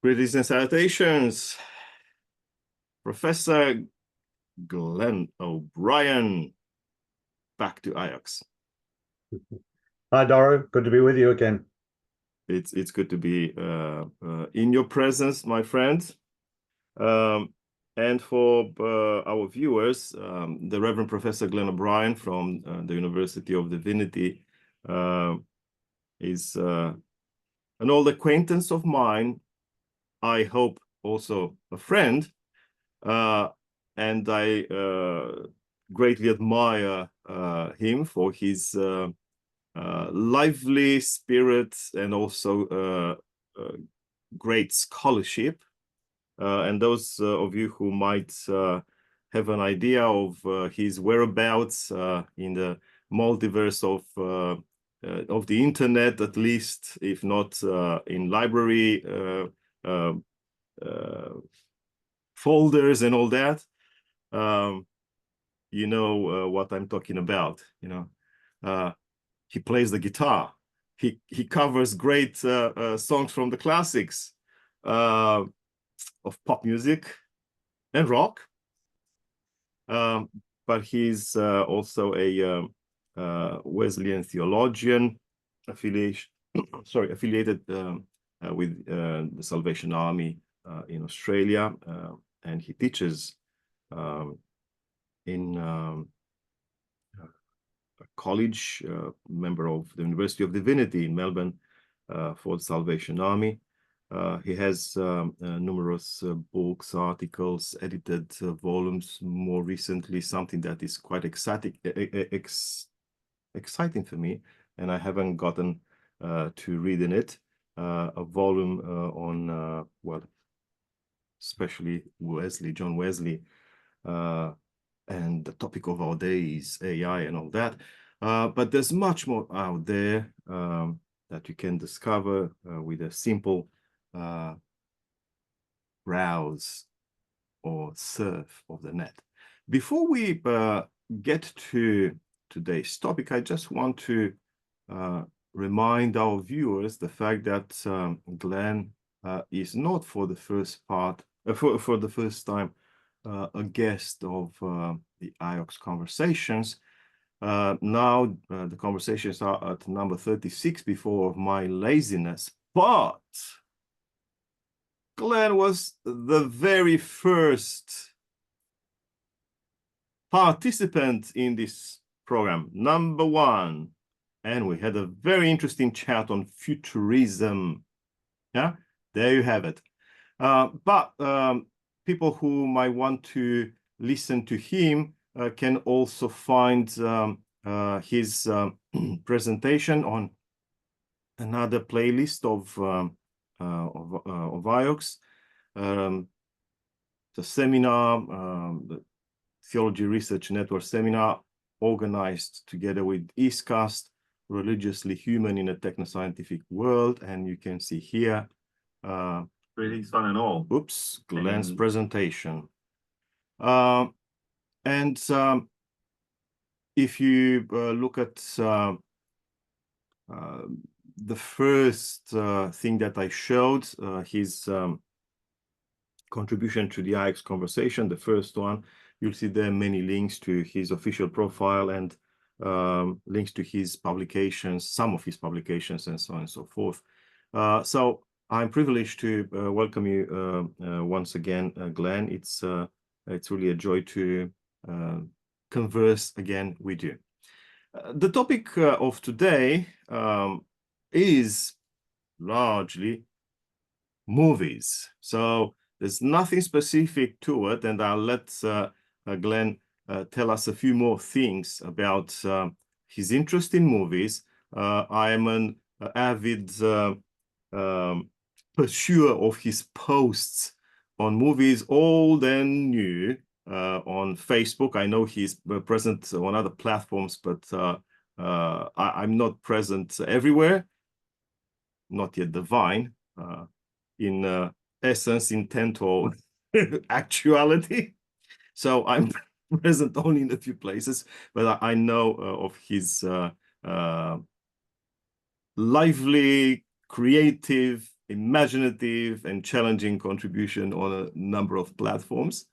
Greetings and salutations, Professor Glen O'Brien, back to AIOCS. Hi, Doru. Good to be with you again. It's good to be in your presence, my friend. And for our viewers, the Reverend Professor Glen O'Brien from the University of Divinity is an old acquaintance of mine. I hope also a friend. And I greatly admire him for his lively spirit and also great scholarship. And those of you who might have an idea of his whereabouts in the multiverse of the internet, at least, if not in library folders and all that, you know what I'm talking about. You know, he plays the guitar. He covers great songs from the classics of pop music and rock. But he's also a Wesleyan theologian affiliated with the Salvation Army in Australia, and he teaches in a college, member of the University of Divinity in Melbourne for the Salvation Army. He has numerous books, articles, edited volumes, more recently something that is quite exciting for me, and I haven't gotten to read in it, a volume on, well, especially John Wesley, and the topic of our day is AI and all that. But there's much more out there that you can discover with a simple browse or surf of the net. Before we get to today's topic, I just want to remind our viewers the fact that Glen is not for the first part, for the first time, a guest of the AIOCS conversations. Now the conversations are at number 36 before my laziness, but Glen was the very first participant in this program, number 1. And we had a very interesting chat on futurism. Yeah, there you have it. But people who might want to listen to him can also find his presentation on another playlist of AIOCS, the seminar, the Theology Research Network seminar, organized together with EASCAST, Religiously Human in a Techno-Scientific World. And you can see here, Greetings, fun and all. Oops, Glen's presentation. And if you look at the first thing that I showed, his contribution to the AIOCS conversation, the first one, you'll see there many links to his official profile and links to his publications, some of his publications, and so on and so forth. So I'm privileged to welcome you once again, Glen. It's really a joy to converse again with you. The topic of today is largely movies. So there's nothing specific to it, and I'll let Glen tell us a few more things about his interest in movies. I am an avid pursuer of his posts on movies, old and new, on Facebook. I know he's present on other platforms, but I'm not present everywhere, not yet divine, in essence, intent, or actuality. So I'm present only in a few places, but I know of his lively, creative, imaginative and challenging contribution on a number of platforms.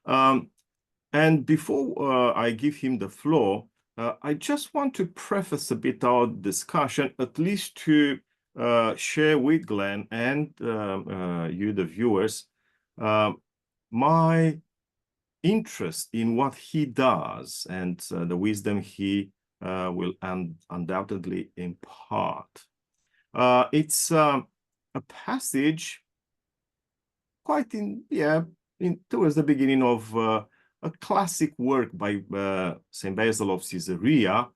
And before I give him the floor, I just want to preface a bit our discussion, at least to share with Glen and you, the viewers, my interest in what he does and the wisdom he will undoubtedly impart. It's a passage quite towards the beginning of a classic work by St. Basil of Caesarea,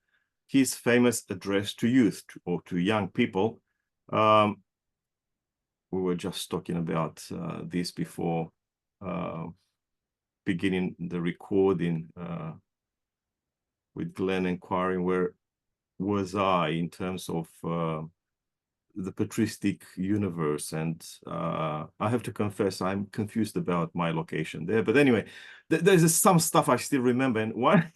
his famous address to youth or to young people. We were just talking about this before beginning the recording with Glen inquiring where was I in terms of the patristic universe, and I have to confess I'm confused about my location there. But anyway, there's some stuff I still remember, and one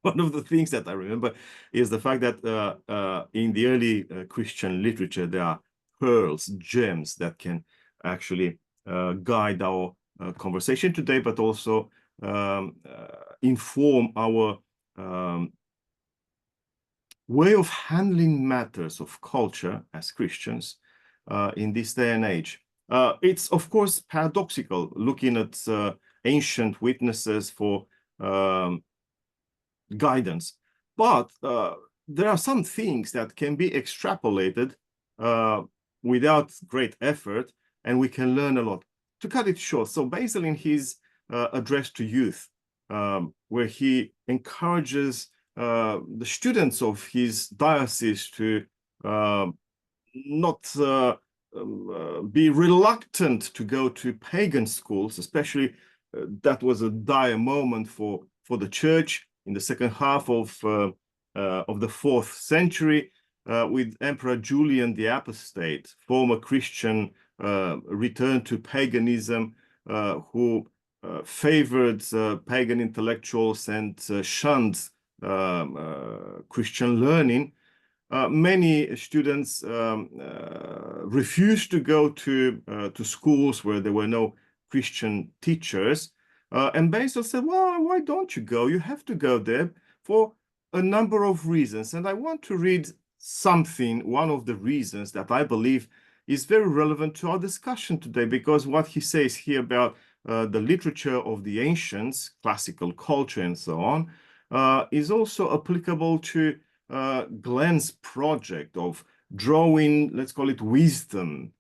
of the things that I remember is the fact that in the early Christian literature there are pearls, gems that can actually guide our conversation today, but also inform our way of handling matters of culture as Christians in this day and age. It's, of course, paradoxical looking at ancient witnesses for guidance, but there are some things that can be extrapolated without great effort, and we can learn a lot. To cut it short, so Basil in his address to youth, where he encourages the students of his diocese to not be reluctant to go to pagan schools, especially that was a dire moment for the church in the second half of the 4th century, with Emperor Julian the Apostate, former Christian, returned to paganism, who favored pagan intellectuals and shunned Christian learning. Many students refused to go to schools where there were no Christian teachers. And Basil said, well, why don't you go? You have to go there for a number of reasons. And I want to read something, one of the reasons that I believe is very relevant to our discussion today, because what he says here about the literature of the ancients, classical culture and so on, is also applicable to Glen's project of drawing, let's call it wisdom,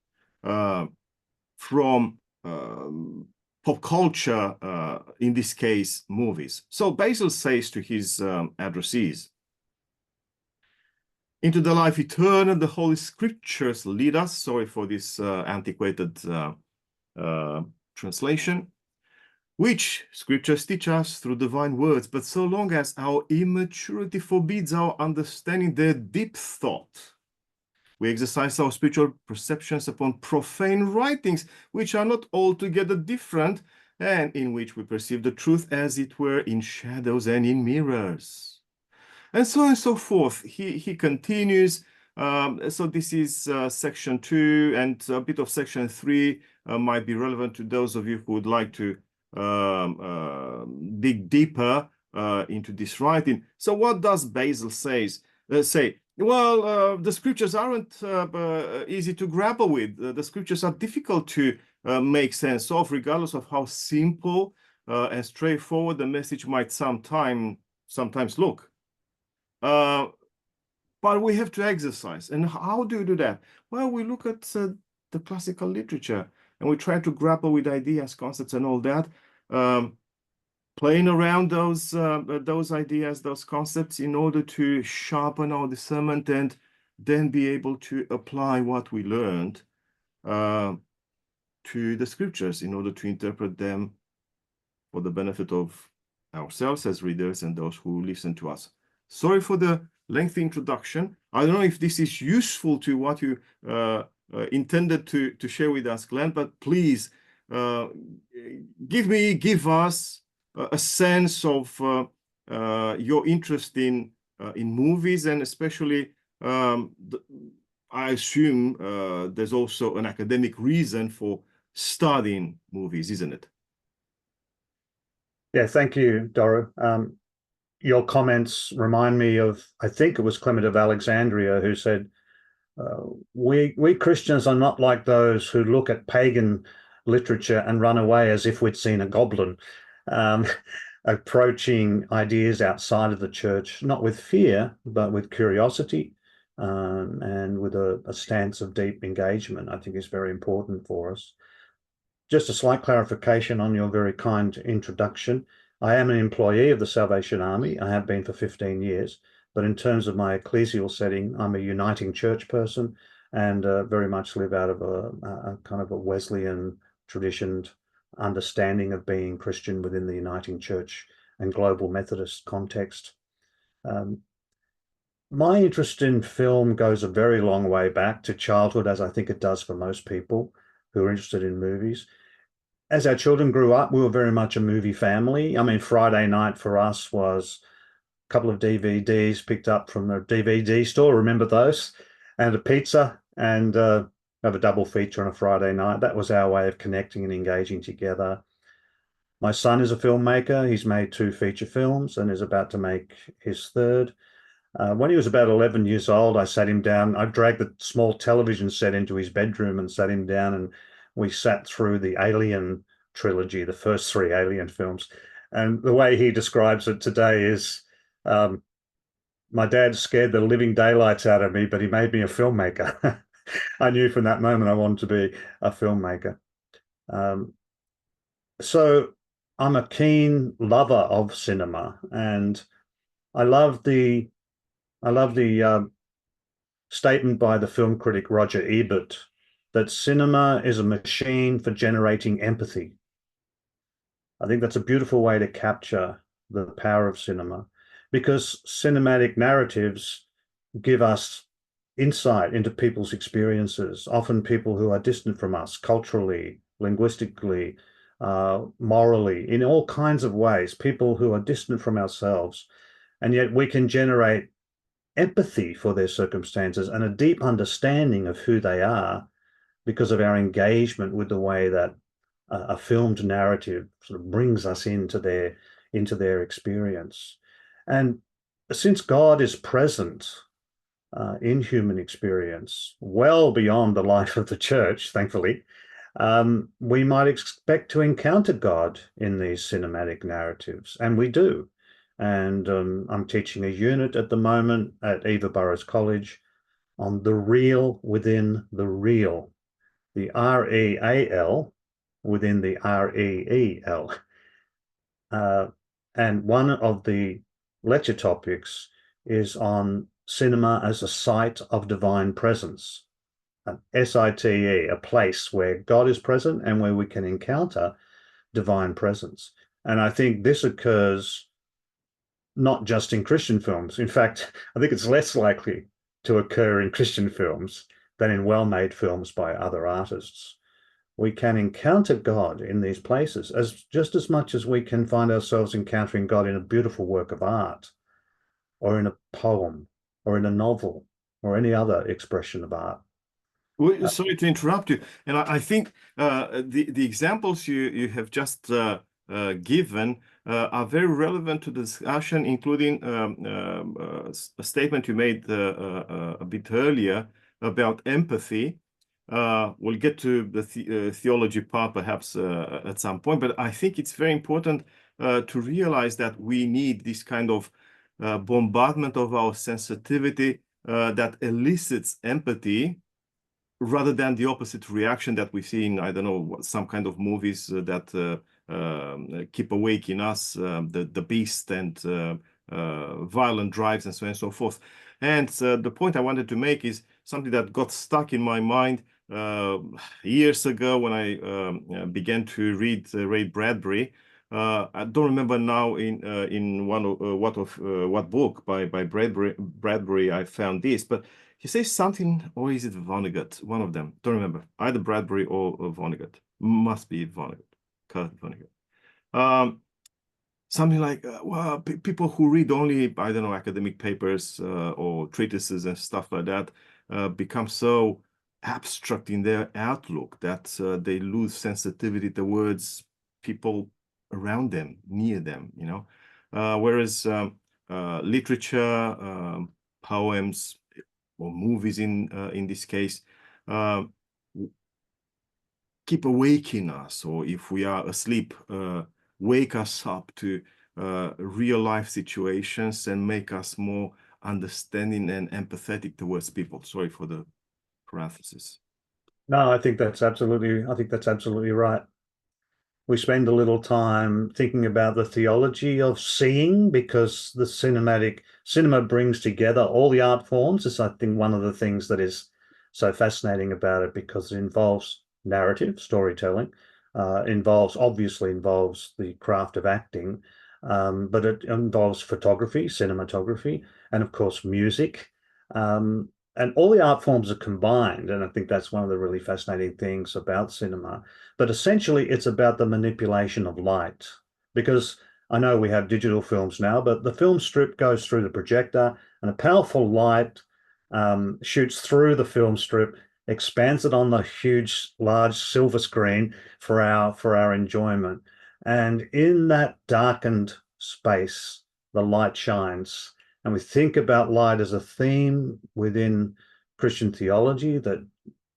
from pop culture, in this case, movies. So Basil says to his addressees, into the life eternal, the Holy Scriptures lead us. Sorry for this antiquated translation. Which Scriptures teach us through divine words, but so long as our immaturity forbids our understanding their deep thought, we exercise our spiritual perceptions upon profane writings, which are not altogether different, and in which we perceive the truth as it were in shadows and in mirrors. And so on and so forth. He continues. So this is section 2, and a bit of section 3 might be relevant to those of you who would like to dig deeper into this writing. So what does Basil say? Well, the Scriptures aren't easy to grapple with. The Scriptures are difficult to make sense of, regardless of how simple and straightforward the message might sometimes look. But we have to exercise. And how do you do that? Well, we look at the classical literature and we try to grapple with ideas, concepts, and all that, playing around those ideas, those concepts, in order to sharpen our discernment and then be able to apply what we learned to the Scriptures in order to interpret them for the benefit of ourselves as readers and those who listen to us. Sorry for the lengthy introduction. I don't know if this is useful to what you intended to share with us, Glen, but please give us a sense of your interest in movies, and especially I I assume there's also an academic reason for studying movies, isn't it? Yeah, thank you, Doru. Your comments remind me of, I think it was Clement of Alexandria who said, we Christians are not like those who look at pagan literature and run away as if we'd seen a goblin, approaching ideas outside of the church, not with fear, but with curiosity, and with a stance of deep engagement, I think is very important for us. Just a slight clarification on your very kind introduction. I am an employee of the Salvation Army. I have been for 15 years. But in terms of my ecclesial setting, I'm a uniting church person and very much live out of a kind of a Wesleyan traditioned understanding of being Christian within the uniting church and global Methodist context. My interest in film goes a very long way back to childhood, as I think it does for most people who are interested in movies. As our children grew up, we were very much a movie family. I mean, Friday night for us was a couple of DVDs picked up from the DVD store, remember those? And a pizza, and have a double feature on a Friday night. That was our way of connecting and engaging together. My son is a filmmaker. He's made 2 feature films and is about to make his 3rd. When he was about 11 years old, I sat him down. I dragged the small television set into his bedroom and sat him down, and we sat through the Alien trilogy, the first 3 Alien films. And the way he describes it today is, my dad scared the living daylights out of me, but he made me a filmmaker. I knew from that moment I wanted to be a filmmaker. So I'm a keen lover of cinema, and I love the statement by the film critic Roger Ebert that cinema is a machine for generating empathy. I think that's a beautiful way to capture the power of cinema, because cinematic narratives give us insight into people's experiences, often people who are distant from us culturally, linguistically, morally, in all kinds of ways, people who are distant from ourselves. And yet we can generate empathy for their circumstances and a deep understanding of who they are because of our engagement with the way that a filmed narrative sort of brings us into their experience. And since God is present in human experience, well beyond the life of the church, thankfully, we might expect to encounter God in these cinematic narratives, and we do. And I'm teaching a unit at the moment at Eva Burrows College on the real within the real, the REAL within the REEL. And one of the lecture topics is on cinema as a site of divine presence, an SITE, a place where God is present and where we can encounter divine presence. And I think this occurs not just in Christian films. In fact, I think it's less likely to occur in Christian films than in well-made films by other artists. We can encounter God in these places just as much as we can find ourselves encountering God in a beautiful work of art, or in a poem, or in a novel, or any other expression of art. Well, sorry to interrupt you. And I think the examples you have just given are very relevant to the discussion, including a statement you made a bit earlier about empathy. We'll get to the theology part perhaps at some point, but I think it's very important to realize that we need this kind of bombardment of our sensitivity that elicits empathy, rather than the opposite reaction that we see in, I don't know, some kind of movies that keep awake in us, the beast and violent drives and so on and so forth. And the point I wanted to make is something that got stuck in my mind years ago when I began to read Ray Bradbury. I don't remember now in what book by Bradbury I found this, but he says something, or is it Vonnegut? One of them. Don't remember. Either Bradbury or Vonnegut. Must be Vonnegut. Kurt Vonnegut. Something like, well, people who read only, I don't know, academic papers or treatises and stuff like that become so abstract in their outlook that they lose sensitivity towards people around them, near them, you know. Whereas literature, poems, or movies in this case, keep awaking us, or if we are asleep, wake us up to real life situations and make us more understanding and empathetic towards people. Sorry for the parenthesis. No, I think that's absolutely right. We spend a little time thinking about the theology of seeing, because the cinema brings together all the art forms. It's, I think, one of the things that is so fascinating about it, because it involves narrative storytelling, obviously involves the craft of acting, but it involves photography, cinematography, and of course music. And all the art forms are combined, and I think that's one of the really fascinating things about cinema. But essentially, it's about the manipulation of light, because I know we have digital films now, but the film strip goes through the projector, and a powerful light shoots through the film strip, expands it on the huge, large silver screen for our enjoyment. And in that darkened space, the light shines. And we think about light as a theme within Christian theology, that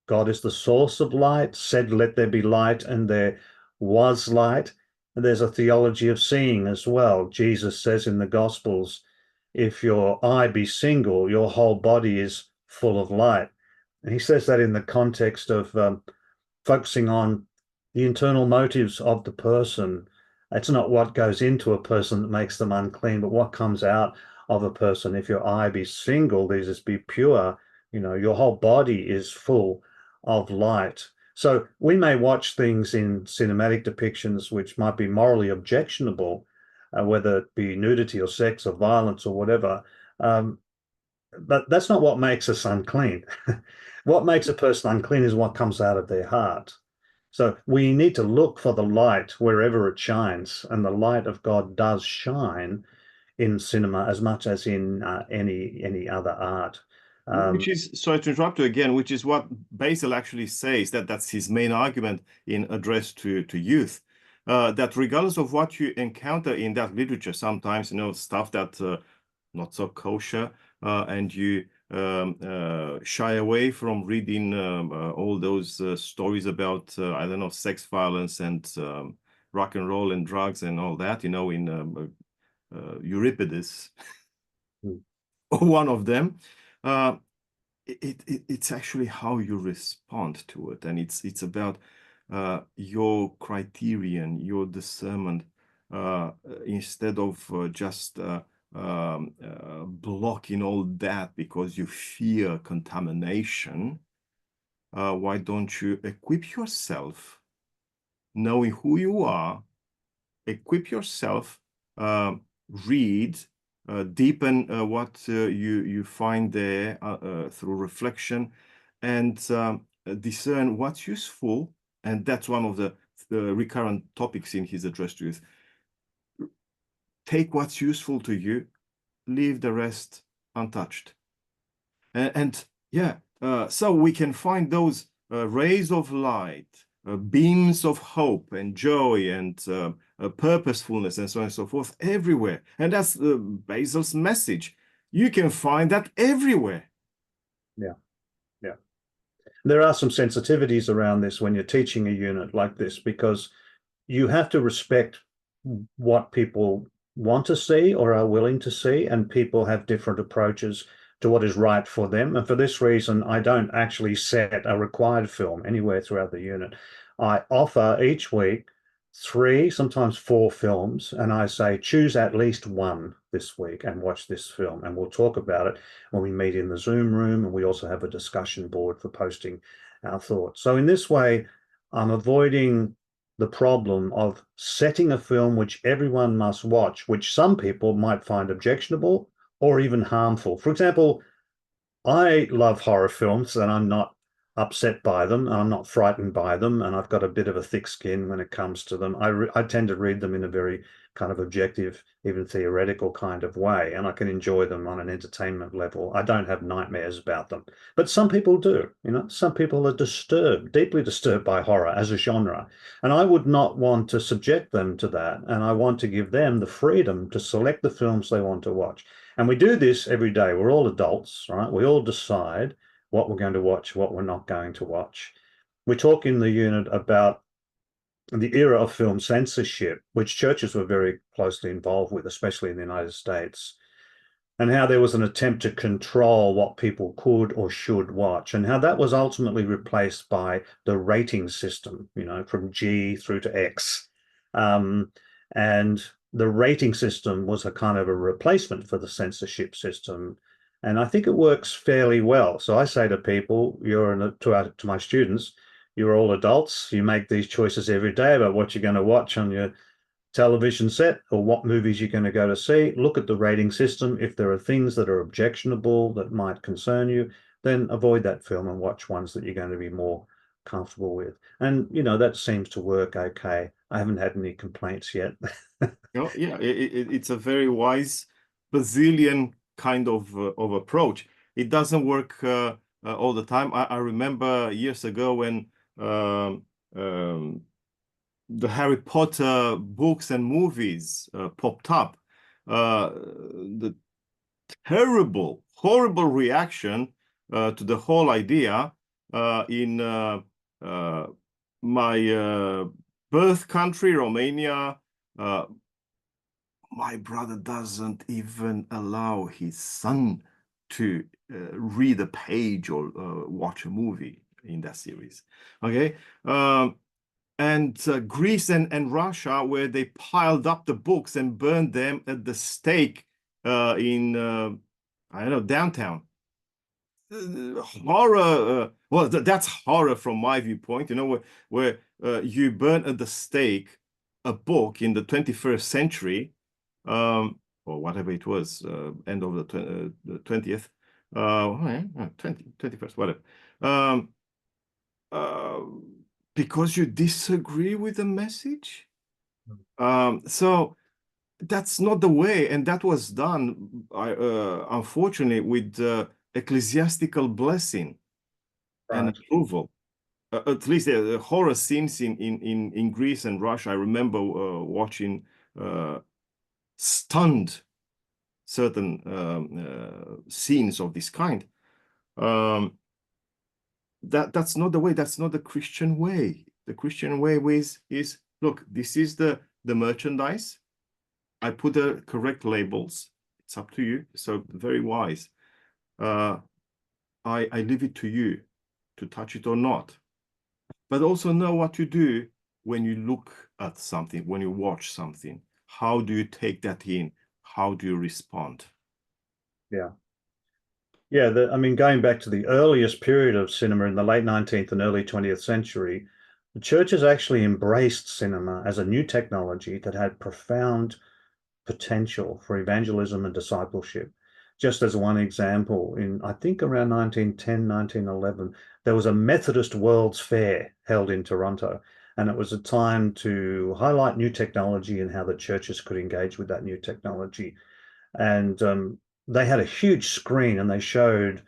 God is the source of light, said, "Let there be light," and there was light. And there's a theology of seeing as well. Jesus says in the Gospels, if your eye be single, your whole body is full of light. And he says that in the context of focusing on the internal motives of the person. It's not what goes into a person that makes them unclean, but what comes out of a person. If your eye be single, these be pure, you know, your whole body is full of light. So we may watch things in cinematic depictions which might be morally objectionable, whether it be nudity or sex or violence or whatever, but that's not what makes us unclean. What makes a person unclean is what comes out of their heart. So we need to look for the light wherever it shines, and the light of God does shine in cinema as much as in any other art. Which is, sorry to interrupt you again, which is what Basil actually says, that's his main argument in Address to Youth, that regardless of what you encounter in that literature, sometimes, you know, stuff that not so kosher, and you shy away from reading all those stories about, I don't know, sex, violence, and rock and roll and drugs and all that, you know, in Euripides, one of them. It's actually how you respond to it, and it's about your criterion, your discernment, instead of just blocking all that because you fear contamination. Why don't you equip yourself, knowing who you are, equip yourself, read, deepen what you find there through reflection, and discern what's useful. And that's one of the recurrent topics in his Address to Youth. Take what's useful to you, leave the rest untouched. And yeah, so we can find those rays of light, beams of hope and joy and purposefulness and so on and so forth everywhere. And that's Basil's message. You can find that everywhere. Yeah, yeah. There are some sensitivities around this when you're teaching a unit like this, because you have to respect what people want to see or are willing to see, and people have different approaches to what is right for them. And for this reason, I don't actually set a required film anywhere throughout the unit. I offer each week 3, sometimes 4 films, and I say, choose at least one this week and watch this film. And we'll talk about it when we meet in the Zoom room, and we also have a discussion board for posting our thoughts. So in this way, I'm avoiding the problem of setting a film which everyone must watch, which some people might find objectionable or even harmful. For example, I love horror films, and I'm not upset by them. I'm not frightened by them, and I've got a bit of a thick skin when it comes to them. I tend to read them in a very kind of objective, even theoretical kind of way, and I can enjoy them on an entertainment level. I don't have nightmares about them, but some people do. You know, some people are disturbed, deeply disturbed by horror as a genre, and I would not want to subject them to that. And I want to give them the freedom to select the films they want to watch. And we do this every day. We're all adults, right? We all decide what we're going to watch, what we're not going to watch. We talk in the unit about the era of film censorship, which churches were very closely involved with, especially in the United States, and how there was an attempt to control what people could or should watch, and how that was ultimately replaced by the rating system, you know, from G through to X. And the rating system was a kind of a replacement for the censorship system. And I think it works fairly well. So I say to people, to my students, you're all adults. You make these choices every day about what you're going to watch on your television set or what movies you're going to go to see. Look at the rating system. If there are things that are objectionable that might concern you, then avoid that film and watch ones that you're going to be more comfortable with. And, you know, that seems to work okay. I haven't had any complaints yet. Oh, yeah, it's a very wise Basilian kind of approach. It doesn't work all the time. I remember years ago when the Harry Potter books and movies popped up, the horrible reaction to the whole idea in my birth country, Romania. My brother doesn't even allow his son to read a page or watch a movie in that series. Okay. And Greece and Russia, where they piled up the books and burned them at the stake in, I don't know, downtown. Horror, well, that's horror from my viewpoint, you know, where you burn at the stake a book in the 21st century, or whatever it was, end of the 20th, 21st, whatever, because you disagree with the message. So that's not the way, and that was done, unfortunately, with ecclesiastical blessing and approval. At least the horror scenes in Greece and Russia, I remember watching stunned certain scenes of this kind. That's not the way. That's not the Christian way. The Christian way is look, this is the merchandise. I put the correct labels. It's up to you. So very wise. I leave it to you to touch it or not. But also know what you do when you look at something, when you watch something. How do you take that in? How do you respond? Yeah. Yeah, I mean, going back to the earliest period of cinema in the late 19th and early 20th century, the churches actually embraced cinema as a new technology that had profound potential for evangelism and discipleship. Just as one example, in I think around 1910, 1911, there was a Methodist World's Fair held in Toronto, and it was a time to highlight new technology and how the churches could engage with that new technology. And they had a huge screen and they showed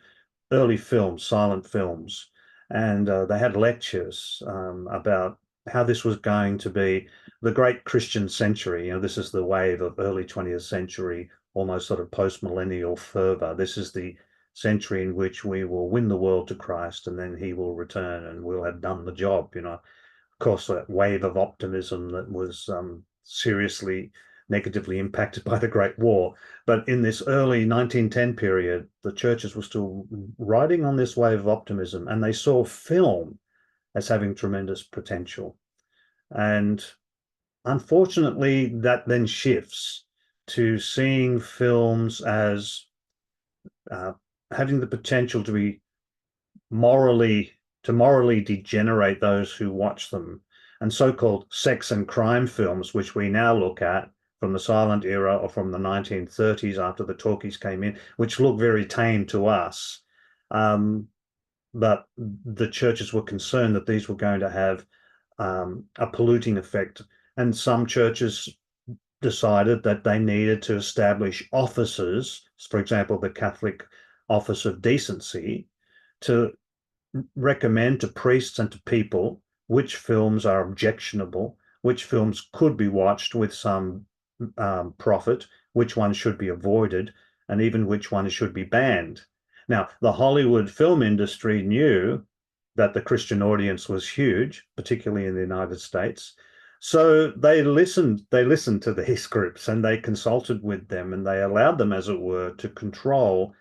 early films, silent films, and they had lectures about how this was going to be the great Christian century. You know, this is the wave of early 20th century, almost sort of post-millennial fervor. This is the century in which we will win the world to Christ and then he will return and we'll have done the job, you know. Of course, that wave of optimism that was seriously negatively impacted by the Great War. But in this early 1910 period, the churches were still riding on this wave of optimism, and they saw film as having tremendous potential. And unfortunately, that then shifts to seeing films as having the potential to be morally degenerate those who watch them. And so-called sex and crime films, which we now look at from the silent era or from the 1930s after the talkies came in, which look very tame to us, but the churches were concerned that these were going to have a polluting effect. And some churches decided that they needed to establish offices, for example, the Catholic Office of Decency, to recommend to priests and to people which films are objectionable, which films could be watched with some profit, which ones should be avoided, and even which ones should be banned. Now, the Hollywood film industry knew that the Christian audience was huge, particularly in the United States. So they listened to these groups and they consulted with them and they allowed them, as it were, to control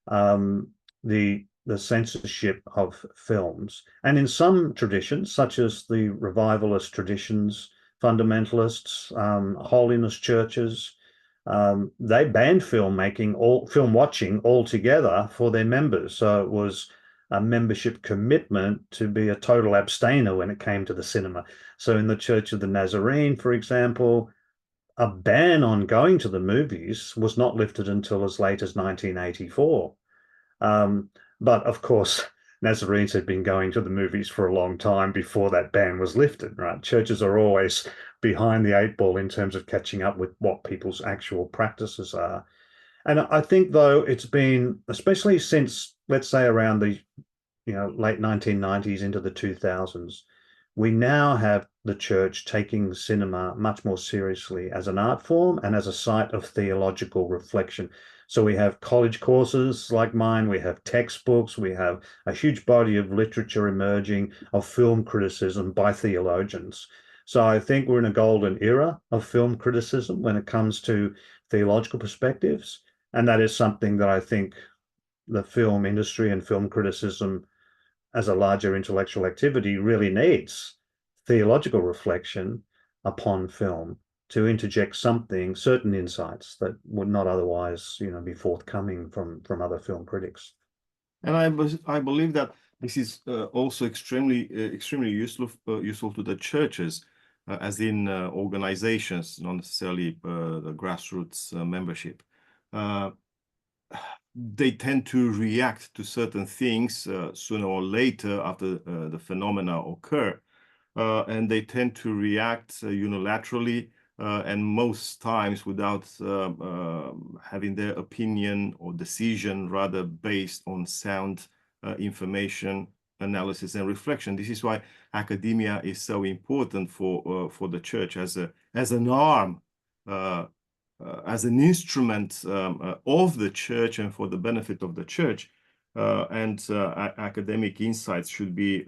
the censorship of films. And in some traditions, such as the revivalist traditions, fundamentalists, holiness churches, they banned film watching altogether for their members. So it was a membership commitment to be a total abstainer when it came to the cinema. So in the Church of the Nazarene, for example, a ban on going to the movies was not lifted until as late as 1984. But of course, Nazarenes had been going to the movies for a long time before that ban was lifted, right? Churches are always behind the eight ball in terms of catching up with what people's actual practices are. And I think, though, it's been, especially since, let's say, around the late 1990s into the 2000s, we now have the church taking cinema much more seriously as an art form and as a site of theological reflection. So we have college courses like mine, we have textbooks, we have a huge body of literature emerging of film criticism by theologians. So I think we're in a golden era of film criticism when it comes to theological perspectives. And that is something that I think the film industry and film criticism as a larger intellectual activity really needs theological reflection upon film to interject certain insights that would not otherwise, be forthcoming from other film critics. And I believe that this is also extremely useful to the churches, as in organizations, not necessarily the grassroots membership. They tend to react to certain things sooner or later after the phenomena occur, and they tend to react unilaterally and most times without having their opinion or decision rather based on sound information, analysis, and reflection. This is why academia is so important for the church as an arm, as an instrument of the church and for the benefit of the church. And academic insights should be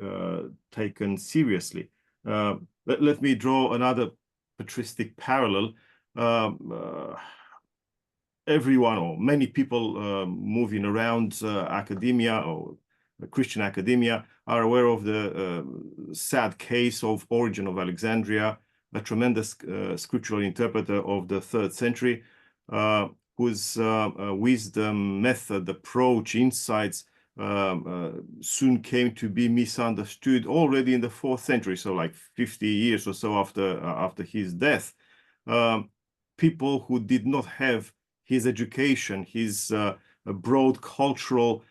taken seriously. Let me draw another patristic parallel. Everyone or many people moving around academia or Christian academia are aware of the sad case of Origen of Alexandria, a tremendous scriptural interpreter of the 3rd century, whose wisdom, method, approach, insights soon came to be misunderstood already in the 4th century, so like 50 years or so after his death. People who did not have his education, his broad cultural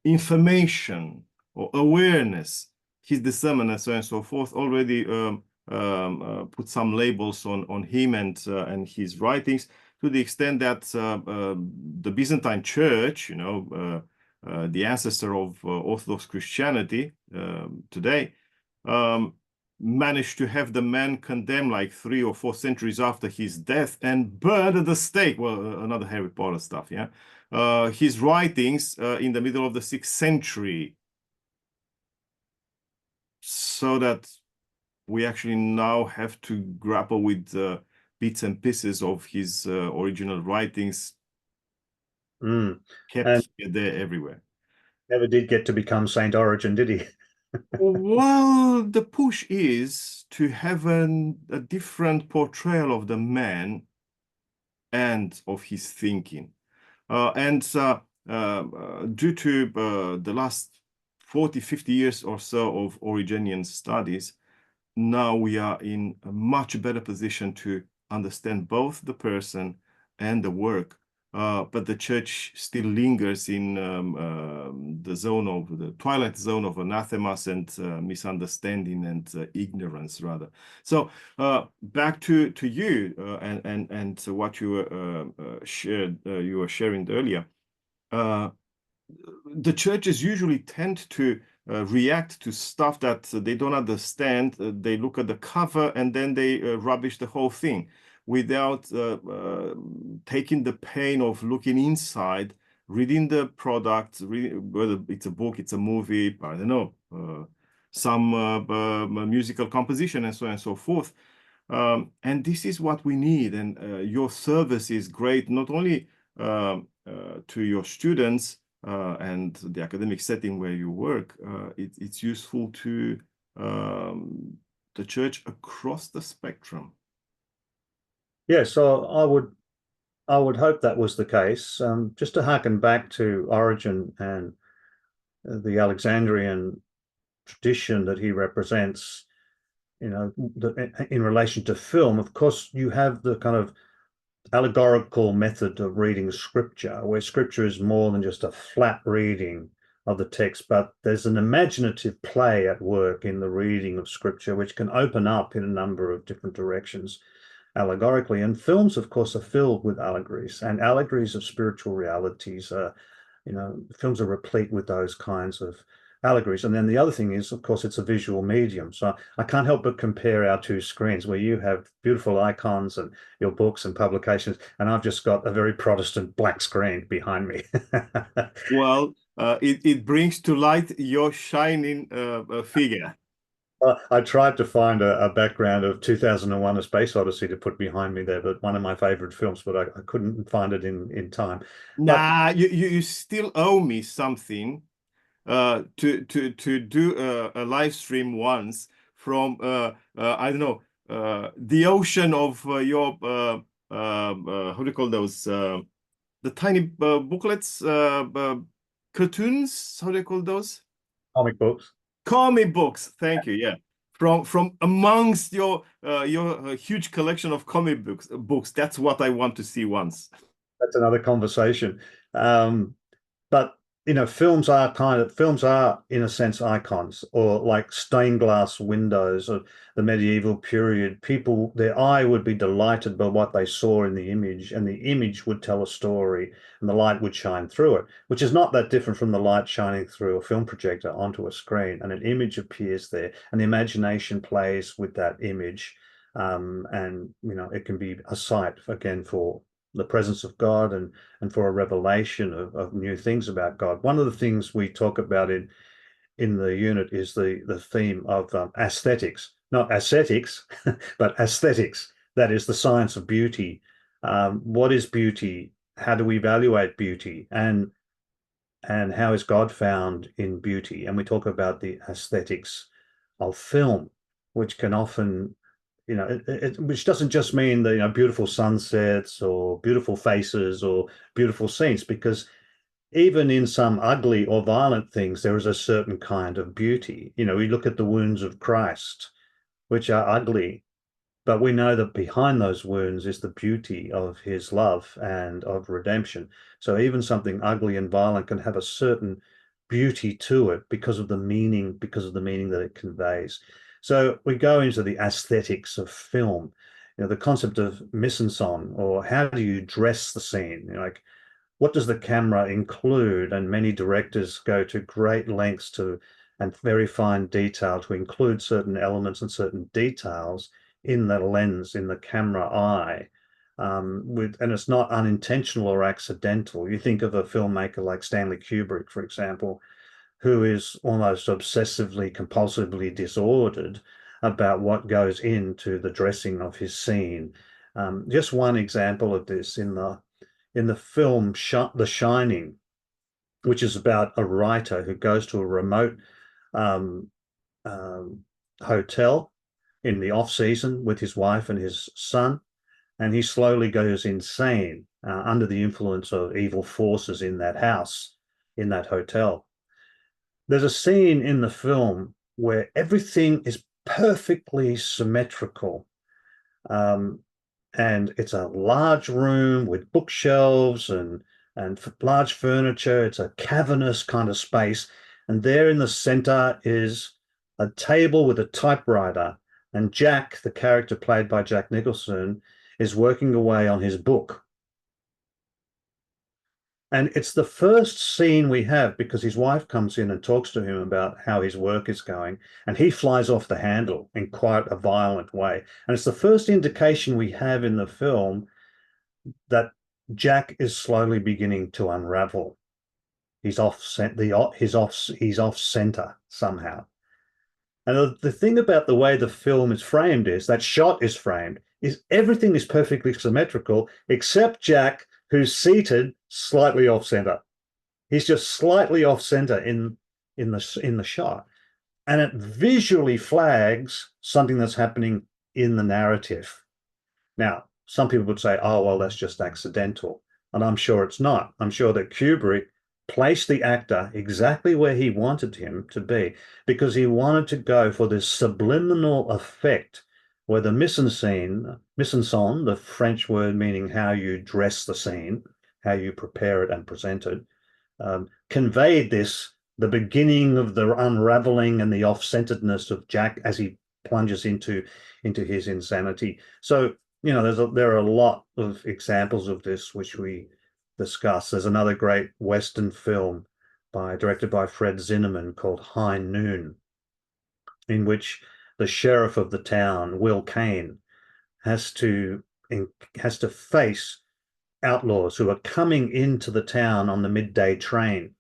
information or awareness, his discernment, and so on and so forth, already put some labels on him and his writings, to the extent that the Byzantine Church, the ancestor of Orthodox Christianity today, managed to have the man condemned like 3 or 4 centuries after his death and burned at the stake. Well, another Harry Potter stuff, yeah. His writings in the middle of the 6th century. So that we actually now have to grapple with bits and pieces of his original writings kept there everywhere. Never did get to become Saint Origen, did he? Well, the push is to have a different portrayal of the man and of his thinking. And due to the last 40, 50 years or so of Origenian studies, now we are in a much better position to understand both the person and the work but the church still lingers in the zone of the twilight zone of anathemas and misunderstanding and ignorance, rather. So back to you and what you were sharing earlier. The churches usually tend to react to stuff that they don't understand. They look at the cover and then they rubbish the whole thing without taking the pain of looking inside, reading the product, whether it's a book, it's a movie, I don't know, some musical composition and so on and so forth. And this is what we need. And your service is great, not only to your students, and the academic setting where you work, it's useful to the church across the spectrum. Yeah, so I would hope that was the case. Just to harken back to Origen and the Alexandrian tradition that he represents, you know, in relation to film, of course, you have the kind of allegorical method of reading scripture, where scripture is more than just a flat reading of the text, but there's an imaginative play at work in the reading of scripture, which can open up in a number of different directions allegorically. And films, of course, are filled with allegories, and allegories of spiritual realities. You know, films are replete with those kinds of allegories. And then the other thing is, of course, it's a visual medium. So I can't help but compare our two screens, where you have beautiful icons and your books and publications, and I've just got a very Protestant black screen behind me. Well, it brings to light your shining figure. I tried to find a background of 2001: A Space Odyssey to put behind me there, but one of my favorite films, but I couldn't find it in time. Nah, you still owe me something. To do a live stream once from I don't know, the ocean of your how do you call those, the tiny booklets, cartoons, how do you call those? Comic books. Comic books, thank you. Yeah, from amongst your huge collection of comic books. That's what I want to see once. That's another conversation. But you know, films are in a sense icons, or like stained glass windows of the medieval period. People, their eye would be delighted by what they saw in the image, and the image would tell a story, and the light would shine through it, which is not that different from the light shining through a film projector onto a screen, and an image appears there, and the imagination plays with that image. And you know, it can be a site again for the presence of God and for a revelation of new things about God. One of the things we talk about in the unit is the theme of aesthetics, not ascetics, but aesthetics. That is the science of beauty. What is beauty? How do we evaluate beauty? And how is God found in beauty? And we talk about the aesthetics of film, which can often, you know, which doesn't just mean the, you know, beautiful sunsets or beautiful faces or beautiful scenes, because even in some ugly or violent things, there is a certain kind of beauty. You know, we look at the wounds of Christ, which are ugly, but we know that behind those wounds is the beauty of his love and of redemption. So even something ugly and violent can have a certain beauty to it because of the meaning that it conveys. So we go into the aesthetics of film, you know, the concept of mise en scène, or how do you dress the scene? You know, like, what does the camera include? And many directors go to great lengths to, and very fine detail, to include certain elements and certain details in the lens, in the camera eye. And it's not unintentional or accidental. You think of a filmmaker like Stanley Kubrick, for example, who is almost obsessively, compulsively disordered about what goes into the dressing of his scene. Just one example of this in the film The Shining, which is about a writer who goes to a remote hotel in the off season with his wife and his son, and he slowly goes insane under the influence of evil forces in that house, in that hotel. There's a scene in the film where everything is perfectly symmetrical. And and it's a large room with bookshelves and large furniture. It's a cavernous kind of space, and there in the center is a table with a typewriter, and Jack, the character played by Jack Nicholson, is working away on his book. And it's the first scene we have because his wife comes in and talks to him about how his work is going, and he flies off the handle in quite a violent way. And it's the first indication we have in the film that Jack is slowly beginning to unravel. He's off center somehow. And the thing about the way the film is framed is that shot is framed is everything is perfectly symmetrical except Jack, who's seated slightly off center. He's just slightly off center in the shot, and it visually flags something that's happening in the narrative. Now, some people would say, "Oh, well, that's just accidental," and I'm sure it's not. I'm sure that Kubrick placed the actor exactly where he wanted him to be because he wanted to go for this subliminal effect where the mise en scene, the French word meaning how you dress the scene, how you prepare it and present it, conveyed the beginning of the unraveling and the off-centeredness of Jack as he plunges into his insanity. So, there are a lot of examples of this which we discuss. There's another great Western film directed by Fred Zinnemann called High Noon, in which the sheriff of the town, Will Kane, has to face outlaws who are coming into the town on the midday train,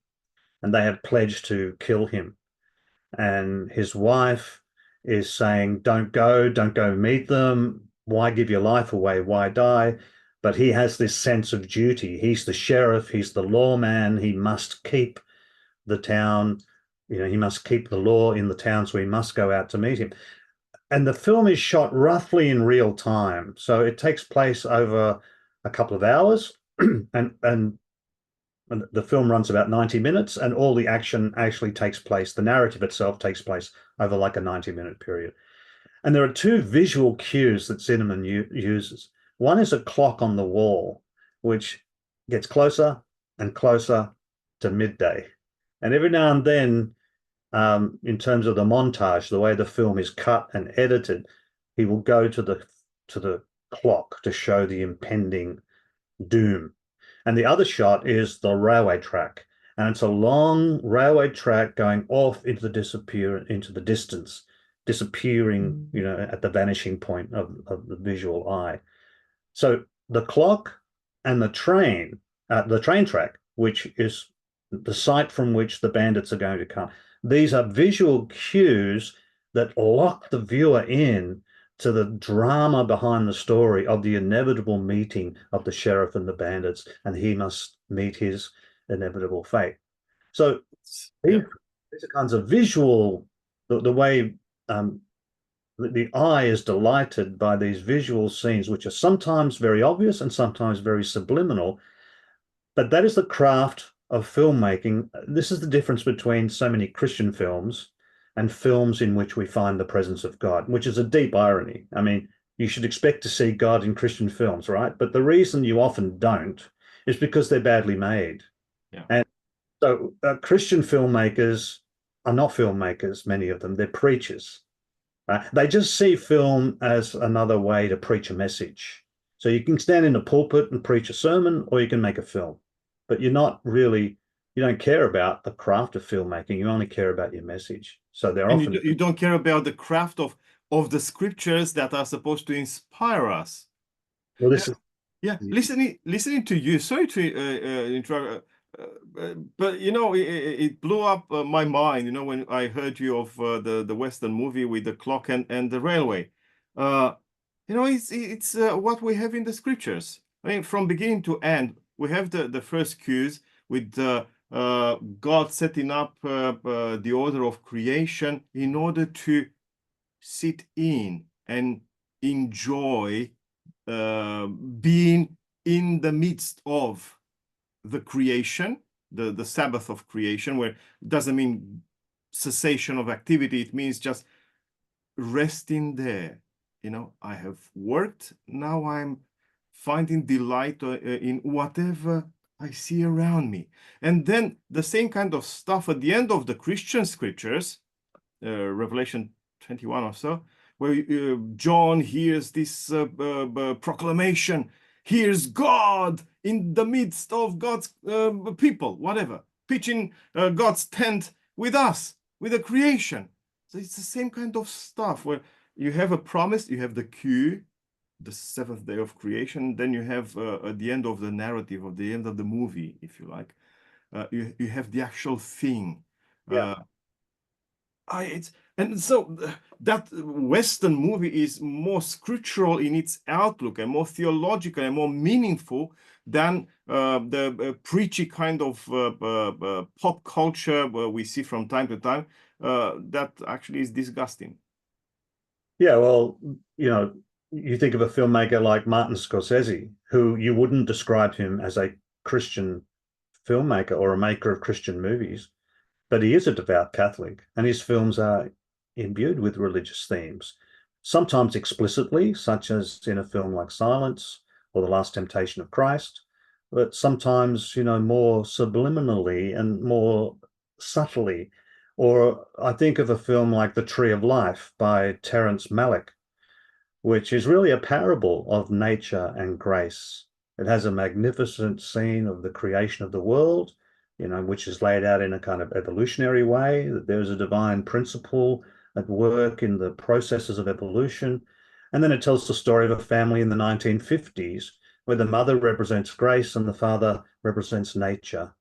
and they have pledged to kill him. And his wife is saying, don't go meet them. Why give your life away? Why die? But he has this sense of duty. He's the sheriff. He's the lawman. He must keep the town. He must keep the law in the town, so he must go out to meet him. And the film is shot roughly in real time. So it takes place over a couple of hours, and the film runs about 90 minutes, and all the action actually takes place. The narrative itself takes place over like a 90-minute period. And there are two visual cues that Zinnemann uses. One is a clock on the wall, which gets closer and closer to midday. And every now and then, in terms of the montage, the way the film is cut and edited, he will go to the clock to show the impending doom. And the other shot is the railway track, and it's a long railway track going off into the distance, disappearing, at the vanishing point of the visual eye. So the clock and the train track, which is the site from which the bandits are going to come, these are visual cues that lock the viewer in to the drama behind the story of the inevitable meeting of the sheriff and the bandits, and he must meet his inevitable fate. So these are kinds of visual, the way the eye is delighted by these visual scenes, which are sometimes very obvious and sometimes very subliminal. But that is the craft of filmmaking. This is the difference between so many Christian films and films in which we find the presence of God, which is a deep irony. I mean, you should expect to see God in Christian films, right? But the reason you often don't is because they're badly made. Yeah. And so Christian filmmakers are not filmmakers, many of them. They're preachers. They just see film as another way to preach a message. So you can stand in a pulpit and preach a sermon, or you can make a film. But you don't care about the craft of filmmaking. You only care about your message. So they're often... You don't care about the craft of the scriptures that are supposed to inspire us. Well, this is... Yeah, listening to you, sorry to interrupt, but it blew up my mind, when I heard you of the Western movie with the clock and the railway. It's what we have in the scriptures. I mean, from beginning to end, we have the first cues with God setting up the order of creation in order to sit in and enjoy being in the midst of the creation, the Sabbath of creation, where it doesn't mean cessation of activity. It means just resting there I have worked. Now I'm finding delight in whatever I see around me. And then the same kind of stuff at the end of the Christian scriptures, Revelation 21 or so, where John hears this proclamation. Here's God in the midst of God's people, whatever, pitching God's tent with us, with the creation. So it's the same kind of stuff where you have a promise, you have the cue, the seventh day of creation, then you have at the end of the narrative, at the end of the movie, if you like, you have the actual thing. Yeah. And so that Western movie is more scriptural in its outlook and more theological and more meaningful than the preachy kind of pop culture we see from time to time. That actually is disgusting. Yeah, well, you think of a filmmaker like Martin Scorsese, who you wouldn't describe him as a Christian filmmaker or a maker of Christian movies, but he is a devout Catholic, and his films are imbued with religious themes, sometimes explicitly, such as in a film like Silence or The Last Temptation of Christ, but sometimes, more subliminally and more subtly. Or I think of a film like The Tree of Life by Terrence Malick, which is really a parable of nature and grace. It has a magnificent scene of the creation of the world, which is laid out in a kind of evolutionary way, that there's a divine principle at work in the processes of evolution. And then it tells the story of a family in the 1950s where the mother represents grace and the father represents nature,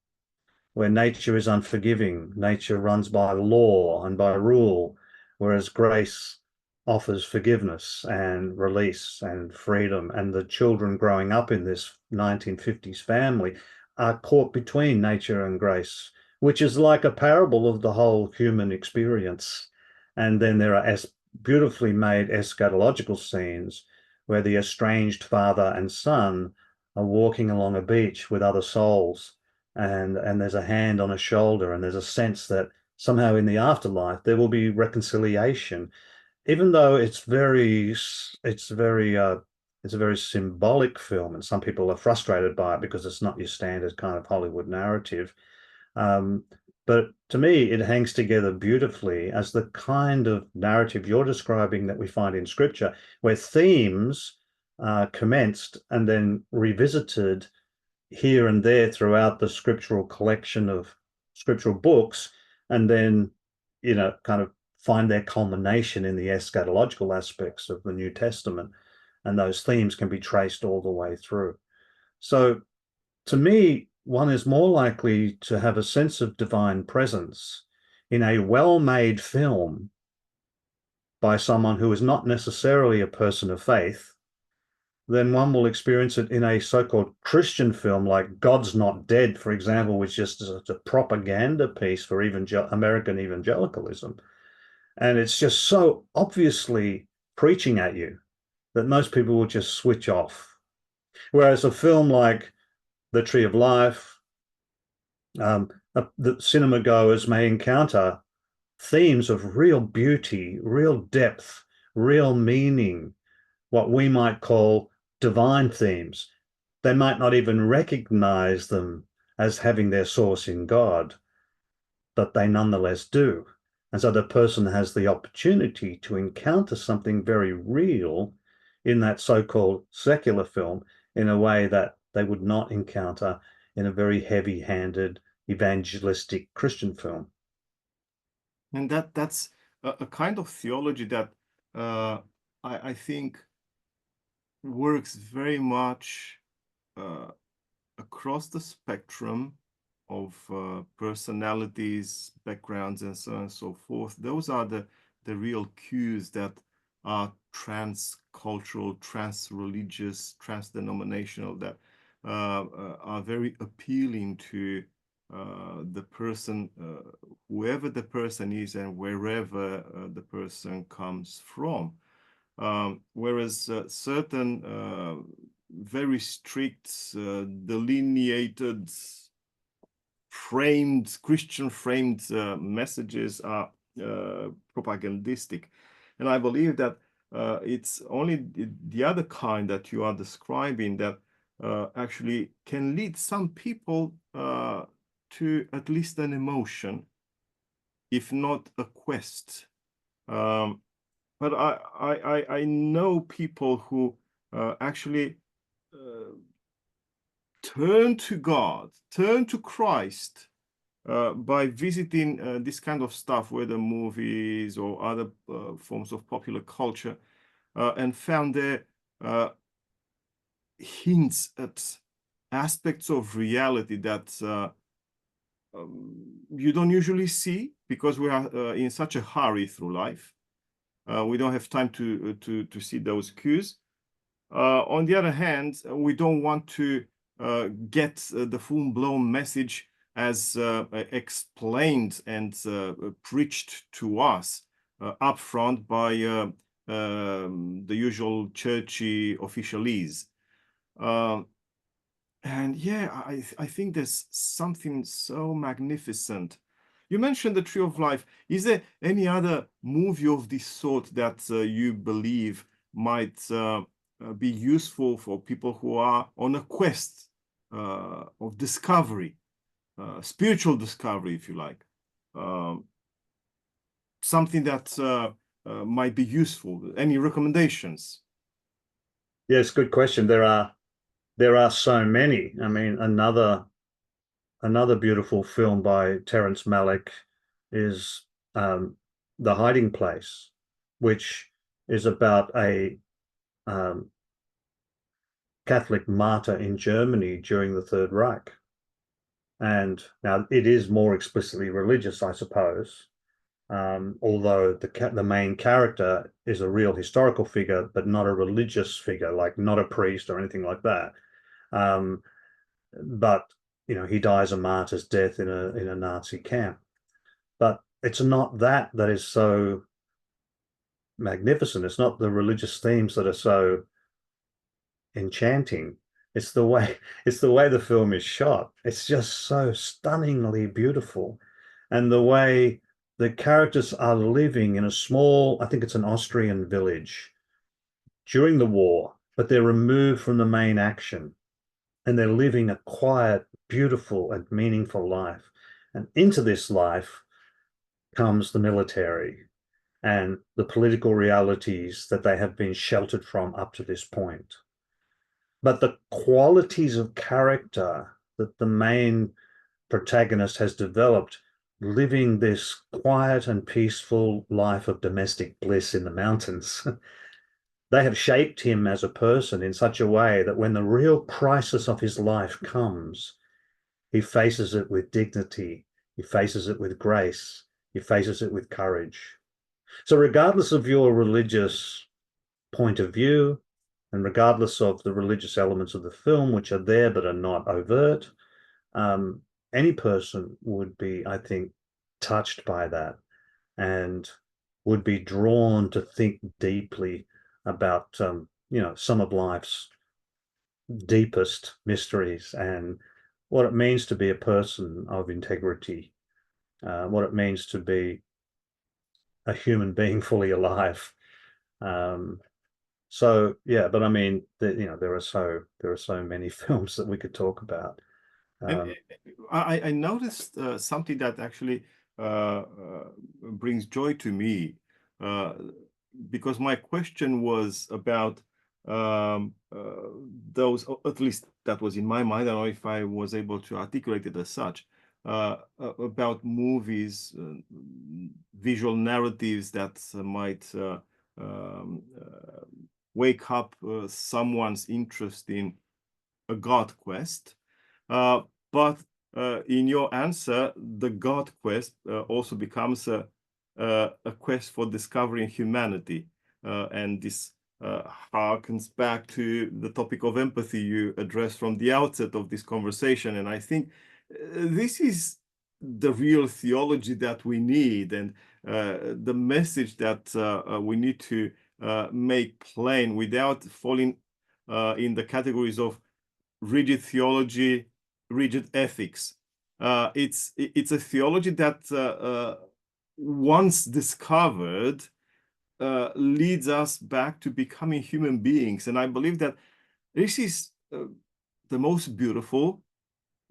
where nature is unforgiving, nature runs by law and by rule, whereas grace offers forgiveness and release and freedom. And the children growing up in this 1950s family are caught between nature and grace, which is like a parable of the whole human experience. And then there are beautifully made eschatological scenes where the estranged father and son are walking along a beach with other souls, and there's a hand on a shoulder, and there's a sense that somehow in the afterlife there will be reconciliation, even though it's a very symbolic film, and some people are frustrated by it because it's not your standard kind of Hollywood narrative. But to me, it hangs together beautifully as the kind of narrative you're describing that we find in Scripture, where themes are commenced and then revisited here and there throughout the scriptural collection of scriptural books, and then, kind of find their culmination in the eschatological aspects of the New Testament. And those themes can be traced all the way through. So to me, one is more likely to have a sense of divine presence in a well-made film by someone who is not necessarily a person of faith, then one will experience it in a so-called Christian film like God's Not Dead, for example, which is just a propaganda piece for American evangelicalism. And it's just so obviously preaching at you that most people will just switch off. Whereas a film like The Tree of Life, the cinema goers may encounter themes of real beauty, real depth, real meaning, what we might call divine themes. They might not even recognize them as having their source in God, but they nonetheless do. And so the person has the opportunity to encounter something very real in that so-called secular film in a way that they would not encounter in a very heavy-handed evangelistic Christian film. And that's a kind of theology that I think works very much across the spectrum of personalities, backgrounds, and so on and so forth. Those are the real cues that are trans-cultural, trans-religious, trans-denominational, that are very appealing to the person, whoever the person is and wherever the person comes from. Whereas certain very strict, delineated, Christian framed messages are propagandistic. And I believe that it's only the other kind that you are describing that actually can lead some people to at least an emotion, if not a quest. But I know people who actually turn to God, turn to Christ by visiting this kind of stuff, whether movies or other forms of popular culture, and found there hints at aspects of reality that you don't usually see because we are in such a hurry through life. We don't have time to see those cues. On the other hand, we don't want to get the full-blown message as explained and preached to us up front by the usual churchy officialese. And yeah, I think there's something so magnificent. You mentioned the Tree of Life. Is there any other movie of this sort that you believe might be useful for people who are on a quest of discovery, spiritual discovery, if you like? Something that might be useful. Any recommendations? Yes, good question. There are so many. I mean, another beautiful film by Terrence Malick is The Hiding Place, which is about a Catholic martyr in Germany during the Third Reich. And now it is more explicitly religious, I suppose, although the main character is a real historical figure, but not a religious figure, like not a priest or anything like that. But you know, he dies a martyr's death in a Nazi camp. But it's not that is so magnificent. It's not the religious themes that are so enchanting. It's the way the film is shot. It's just so stunningly beautiful, and the way the characters are living in a small, I think it's an Austrian village during the war, but they're removed from the main action, and they're living a quiet, beautiful, and meaningful life. And into this life comes the military and the political realities that they have been sheltered from up to this point. But the qualities of character that the main protagonist has developed, living this quiet and peaceful life of domestic bliss in the mountains, they have shaped him as a person in such a way that when the real crisis of his life comes, he faces it with dignity, he faces it with grace, he faces it with courage. So regardless of your religious point of view, and regardless of the religious elements of the film, which are there but are not overt, any person would be, I think, touched by that and would be drawn to think deeply about, you know, some of life's deepest mysteries and what it means to be a person of integrity, what it means to be a human being fully alive. So yeah, but I mean, you know, there are so many films that we could talk about. And I noticed something that actually brings joy to me, because my question was about those, at least that was in my mind. I don't know if I was able to articulate it as such, about movies, visual narratives that might wake up someone's interest in a God quest. But in your answer, the God quest also becomes a quest for discovering humanity. And this harkens back to the topic of empathy you addressed from the outset of this conversation. And I think this is the real theology that we need, and the message that we need to make plain without falling in the categories of rigid theology, rigid ethics. It's a theology that once discovered leads us back to becoming human beings. And I believe that this is the most beautiful,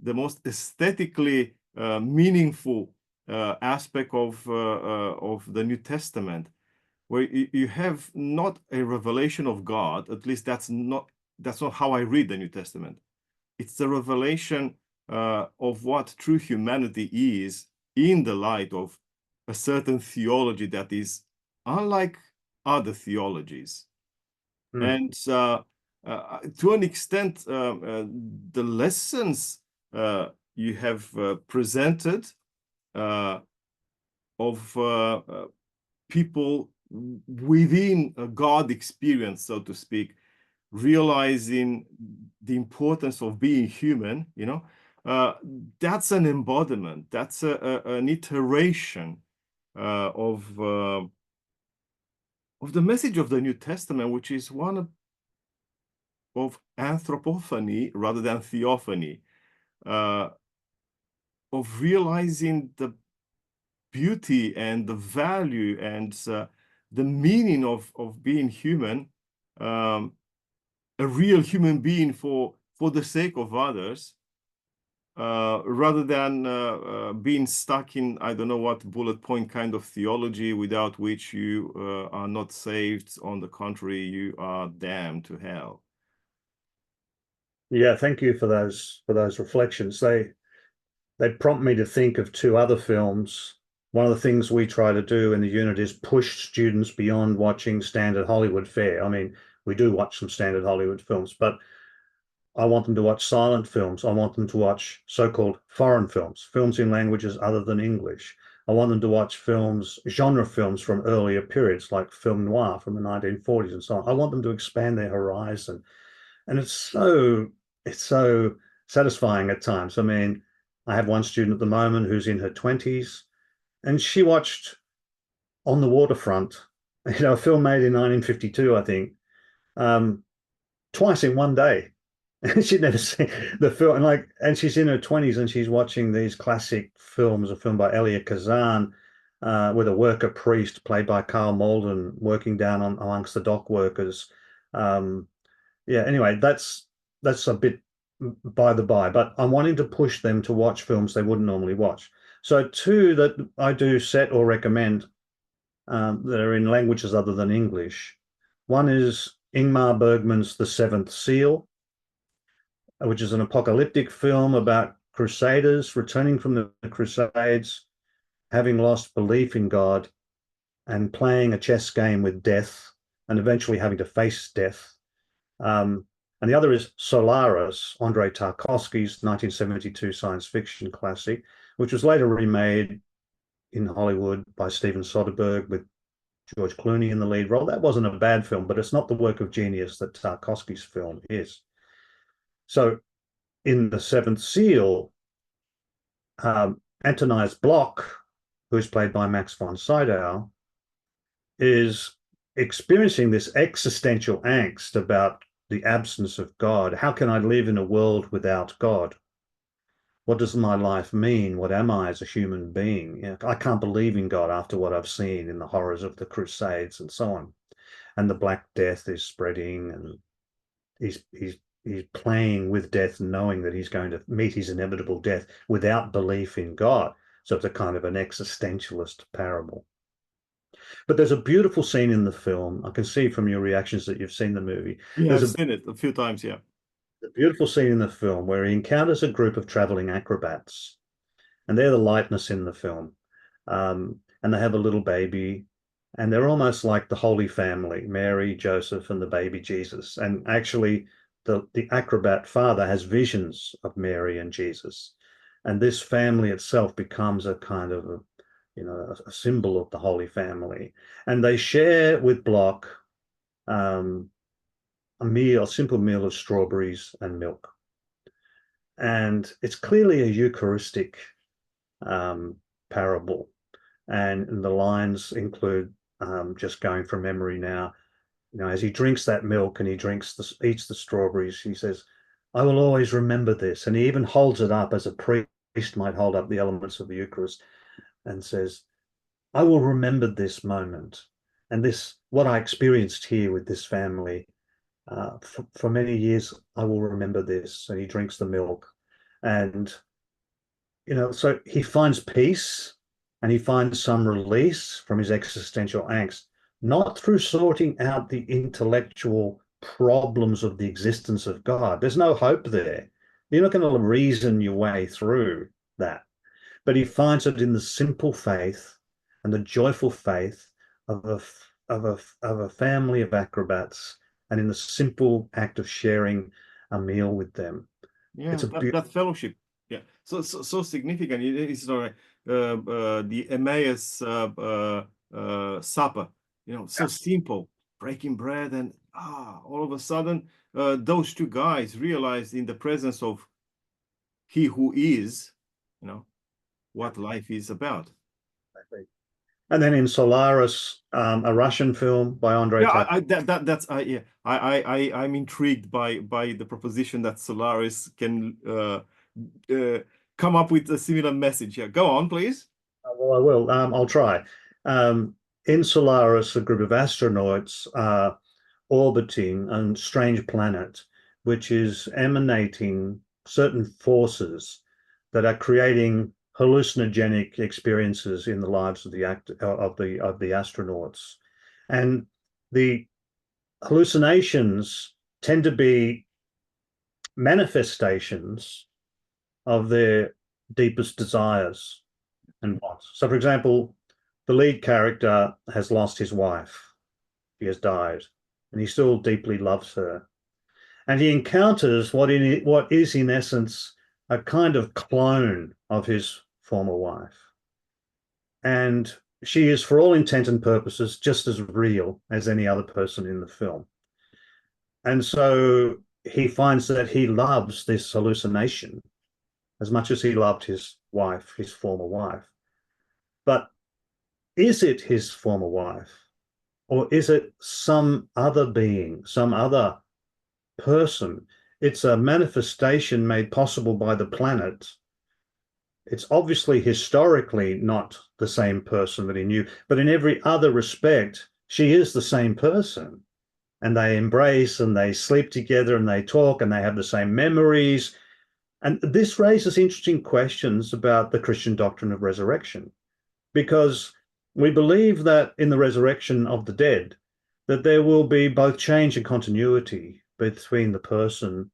the most aesthetically meaningful aspect of the New Testament, where you have not a revelation of God. At least that's not how I read the New Testament. It's the revelation of what true humanity is in the light of a certain theology that is unlike other theologies. And to an extent, the lessons you have presented of people within a God experience, so to speak, realizing the importance of being human, that's an embodiment, that's an iteration of the message of the New Testament, which is one of anthropophany rather than theophany, of realizing the beauty and the value and the meaning of being human, a real human being for the sake of others, rather than being stuck in, I don't know what, bullet point kind of theology without which you are not saved. On the contrary, you are damned to hell. Yeah, thank you for those reflections. They prompt me to think of two other films. One of the things we try to do in the unit is push students beyond watching standard Hollywood fare. I mean, we do watch some standard Hollywood films, but I want them to watch silent films. I want them to watch so-called foreign films, films in languages other than English. I want them to watch films, genre films from earlier periods, like film noir from the 1940s and so on. I want them to expand their horizon. And it's so satisfying at times. I mean, I have one student at the moment who's in her 20s, and she watched On the Waterfront, a film made in 1952, I think, twice in one day. She'd never seen the film, and she's in her 20s and she's watching these classic films, a film by Elia Kazan, with a worker priest played by Carl Malden working down amongst the dock workers. Anyway, that's a bit by the by, but I'm wanting to push them to watch films they wouldn't normally watch. So two that I do set or recommend that are in languages other than English. One is Ingmar Bergman's The Seventh Seal, which is an apocalyptic film about crusaders returning from the Crusades, having lost belief in God and playing a chess game with death and eventually having to face death. And the other is Solaris, Andrei Tarkovsky's 1972 science fiction classic, which was later remade in Hollywood by Steven Soderbergh with George Clooney in the lead role. That wasn't a bad film, but it's not the work of genius that Tarkovsky's film is. So in The Seventh Seal, Antonius Bloch, who's played by Max von Sydow, is experiencing this existential angst about the absence of God. How can I live in a world without God? What does my life mean? What am I as a human being? I can't believe in God after what I've seen in the horrors of the Crusades and so on. And the Black Death is spreading, and he's playing with death, knowing that he's going to meet his inevitable death without belief in God. So it's a kind of an existentialist parable. But there's a beautiful scene in the film. I can see from your reactions that you've seen the movie. Yeah, I've seen it a few times, yeah. A beautiful scene in the film where he encounters a group of traveling acrobats, and they're the lightness in the film. And they have a little baby, and they're almost like the Holy Family, Mary, Joseph, and the baby Jesus. And actually, the acrobat father has visions of Mary and Jesus. And this family itself becomes a kind of a symbol of the Holy Family. And they share with Bloch a simple meal of strawberries and milk. And it's clearly a Eucharistic parable. And the lines include, just going from memory now, as he drinks that milk and he eats the strawberries, he says, "I will always remember this." And he even holds it up as a priest might hold up the elements of the Eucharist and says, "I will remember this moment." And what I experienced here with this family, for many years, I will remember this. And he drinks the milk. And, so he finds peace and he finds some release from his existential angst, not through sorting out the intellectual problems of the existence of God. There's no hope there. You're not going to reason your way through that. But he finds it in the simple faith and the joyful faith of a family of acrobats, and in the simple act of sharing a meal with them. Yeah, that fellowship. Yeah, so significant. It's the Emmaus supper. So simple, breaking bread, and all of a sudden, those two guys realized in the presence of He who is, what life is about. And then in Solaris, a Russian film by Andrei. Yeah, I'm intrigued by the proposition that Solaris can come up with a similar message. Yeah, go on, please. Well, I will. I'll try. In Solaris, a group of astronauts are orbiting a strange planet, which is emanating certain forces that are creating hallucinogenic experiences in the lives of the astronauts, and the hallucinations tend to be manifestations of their deepest desires and wants. So, for example, the lead character has lost his wife; she has died, and he still deeply loves her, and he encounters what is in essence a kind of clone of his former wife. And she is, for all intent and purposes, just as real as any other person in the film. And so he finds that he loves this hallucination as much as he loved his wife, his former wife. But is it his former wife? Or is it some other being, some other person? It's a manifestation made possible by the planet. It's obviously historically not the same person that he knew, but in every other respect, she is the same person. And they embrace and they sleep together and they talk and they have the same memories. And this raises interesting questions about the Christian doctrine of resurrection, because we believe that in the resurrection of the dead, that there will be both change and continuity between the person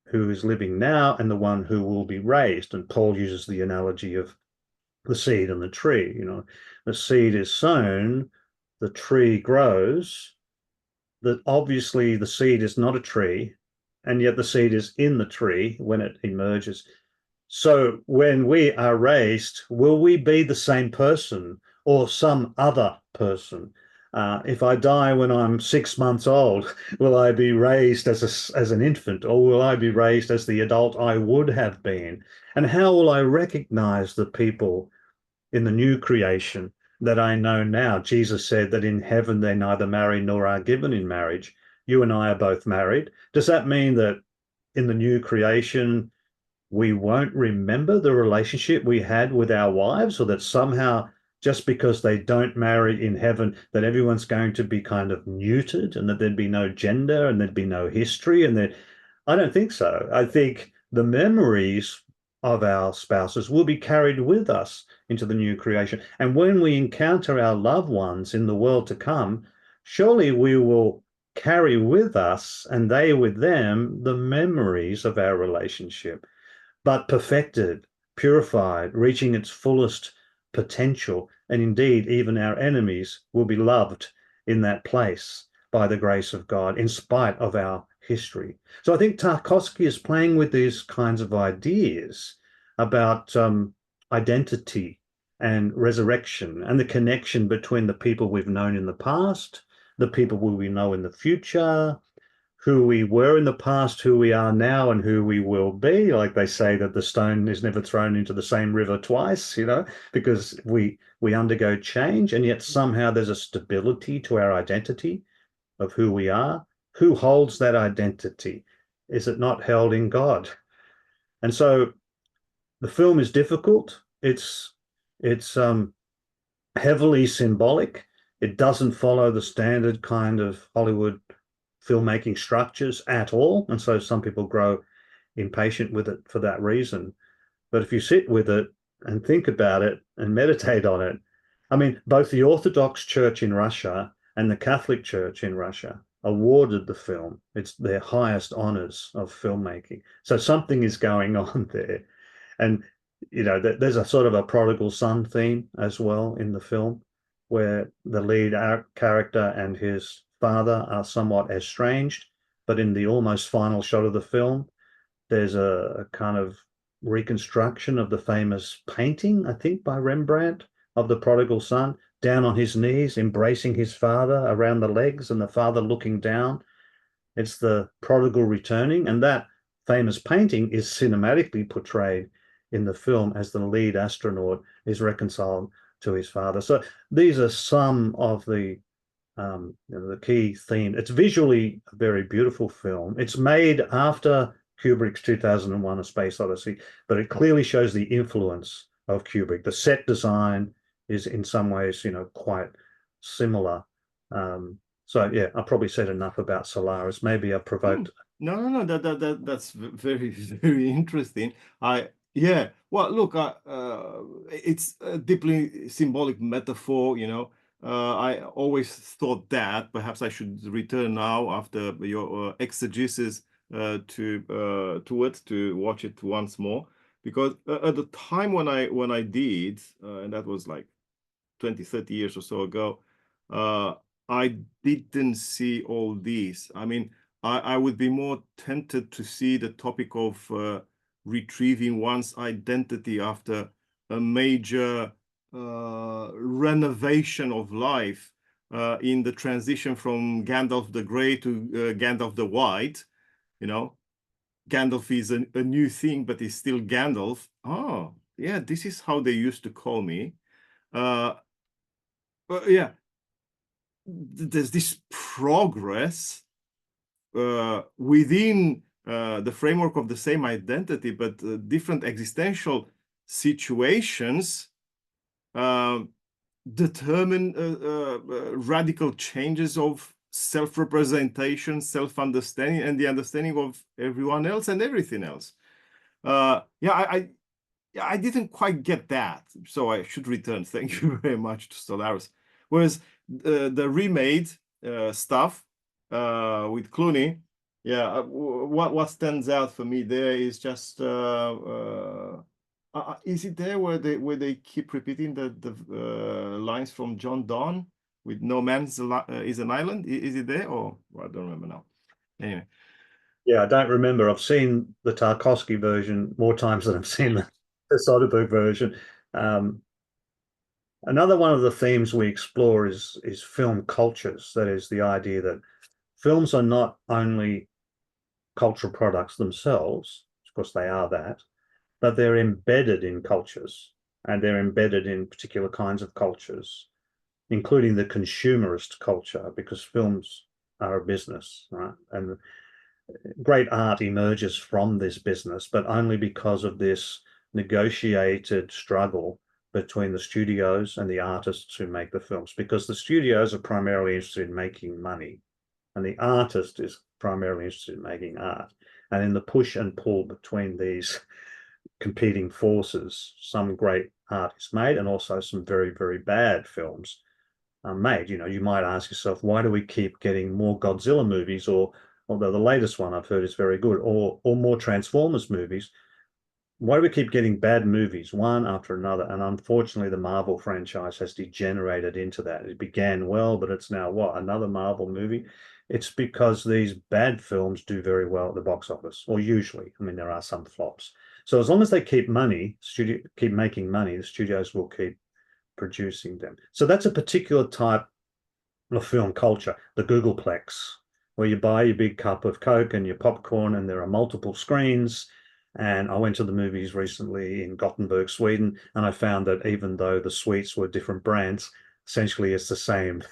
who is living now and the one who will be raised. And Paul uses the analogy of the seed and the tree. The seed is sown, the tree grows. That obviously the seed is not a tree, and yet the seed is in the tree when it emerges. So when we are raised, will we be the same person or some other person? If I die when I'm 6 months old, will I be raised as an infant, or will I be raised as the adult I would have been? And how will I recognize the people in the new creation that I know now? Jesus said that in heaven they neither marry nor are given in marriage. You and I are both married. Does that mean that in the new creation we won't remember the relationship we had with our wives, or that somehow just because they don't marry in heaven that everyone's going to be kind of neutered and that there'd be no gender and there'd be no history? And that I don't think so. I think the memories of our spouses will be carried with us into the new creation. And when we encounter our loved ones in the world to come, surely we will carry with us, and they with them, the memories of our relationship, but perfected, purified, reaching its fullest potential. And indeed, even our enemies will be loved in that place by the grace of God, in spite of our history. So I think Tarkovsky is playing with these kinds of ideas about identity and resurrection and the connection between the people we've known in the past, the people who we know in the future, who we were in the past, who we are now, and who we will be. Like they say that the stone is never thrown into the same river twice, because we undergo change, and yet somehow there's a stability to our identity of who we are. Who holds that identity? Is it not held in God? And so the film is difficult. It's heavily symbolic. It doesn't follow the standard kind of Hollywood filmmaking structures at all. And so some people grow impatient with it for that reason. But if you sit with it and think about it and meditate on it, I mean, both the Orthodox Church in Russia and the Catholic Church in Russia awarded the film. It's their highest honors of filmmaking. So something is going on there. And, you know, there's a sort of a prodigal son theme as well in the film, where the lead character and his father are somewhat estranged. But in the almost final shot of the film, there's a kind of reconstruction of the famous painting, I think, by Rembrandt, of the prodigal son down on his knees, embracing his father around the legs, and the father looking down. It's the prodigal returning, and that famous painting is cinematically portrayed in the film as the lead astronaut is reconciled to his father. So these are some of the the key themes. It's visually a very beautiful film. It's made after Kubrick's 2001: A Space Odyssey, but it clearly shows the influence of Kubrick. The set design is in some ways, you know, quite similar. So yeah, I probably said enough about Solaris. Maybe I provoked. No. That's very, very interesting. Yeah. Well, look, it's a deeply symbolic metaphor. You know, I always thought that perhaps I should return now after your exegesis to it, to watch it once more, because at the time when I did, and that was like 20, 30 years or so ago, I didn't see all these. I mean, I would be more tempted to see the topic of retrieving one's identity after a major renovation of life in the transition from Gandalf the Grey to Gandalf the White. You know, Gandalf is a new thing, but he's still Gandalf. Oh, yeah, this is how they used to call me. But yeah, there's this progress within the framework of the same identity, but different existential situations determine radical changes of self-representation, self-understanding, and the understanding of everyone else and everything else. Yeah, I didn't quite get that, so I should return. Thank you very much to Solaris. Whereas the remade stuff with Clooney, yeah, what stands out for me there is just is it there where they keep repeating the lines from John Donne with "No man is an island"? Is it there, or well, I don't remember now. Anyway. Yeah, I don't remember. I've seen the Tarkovsky version more times than I've seen the Soderbergh version. Another one of the themes we explore is film cultures. That is the idea that films are not only cultural products themselves, of course they are that, but they're embedded in cultures, and they're embedded in particular kinds of cultures, including the consumerist culture, because films are a business, right? And great art emerges from this business, but only because of this negotiated struggle between the studios and the artists who make the films, because the studios are primarily interested in making money and the artist is primarily interested in making art. And in the push and pull between these competing forces, some great art is made, and also some very, very bad films are made. You know, you might ask yourself, why do we keep getting more Godzilla movies, or although the latest one I've heard is very good, or more Transformers movies? Why do we keep getting bad movies one after another? And unfortunately, the Marvel franchise has degenerated into that. It began well, but it's now what? Another Marvel movie? It's because these bad films do very well at the box office, or usually. I mean, there are some flops. So as long as they keep making money, the studios will keep producing them. So that's a particular type of film culture, the Googleplex, where you buy your big cup of Coke and your popcorn, and there are multiple screens. And I went to the movies recently in Gothenburg, Sweden, and I found that even though the suites were different brands, essentially it's the same.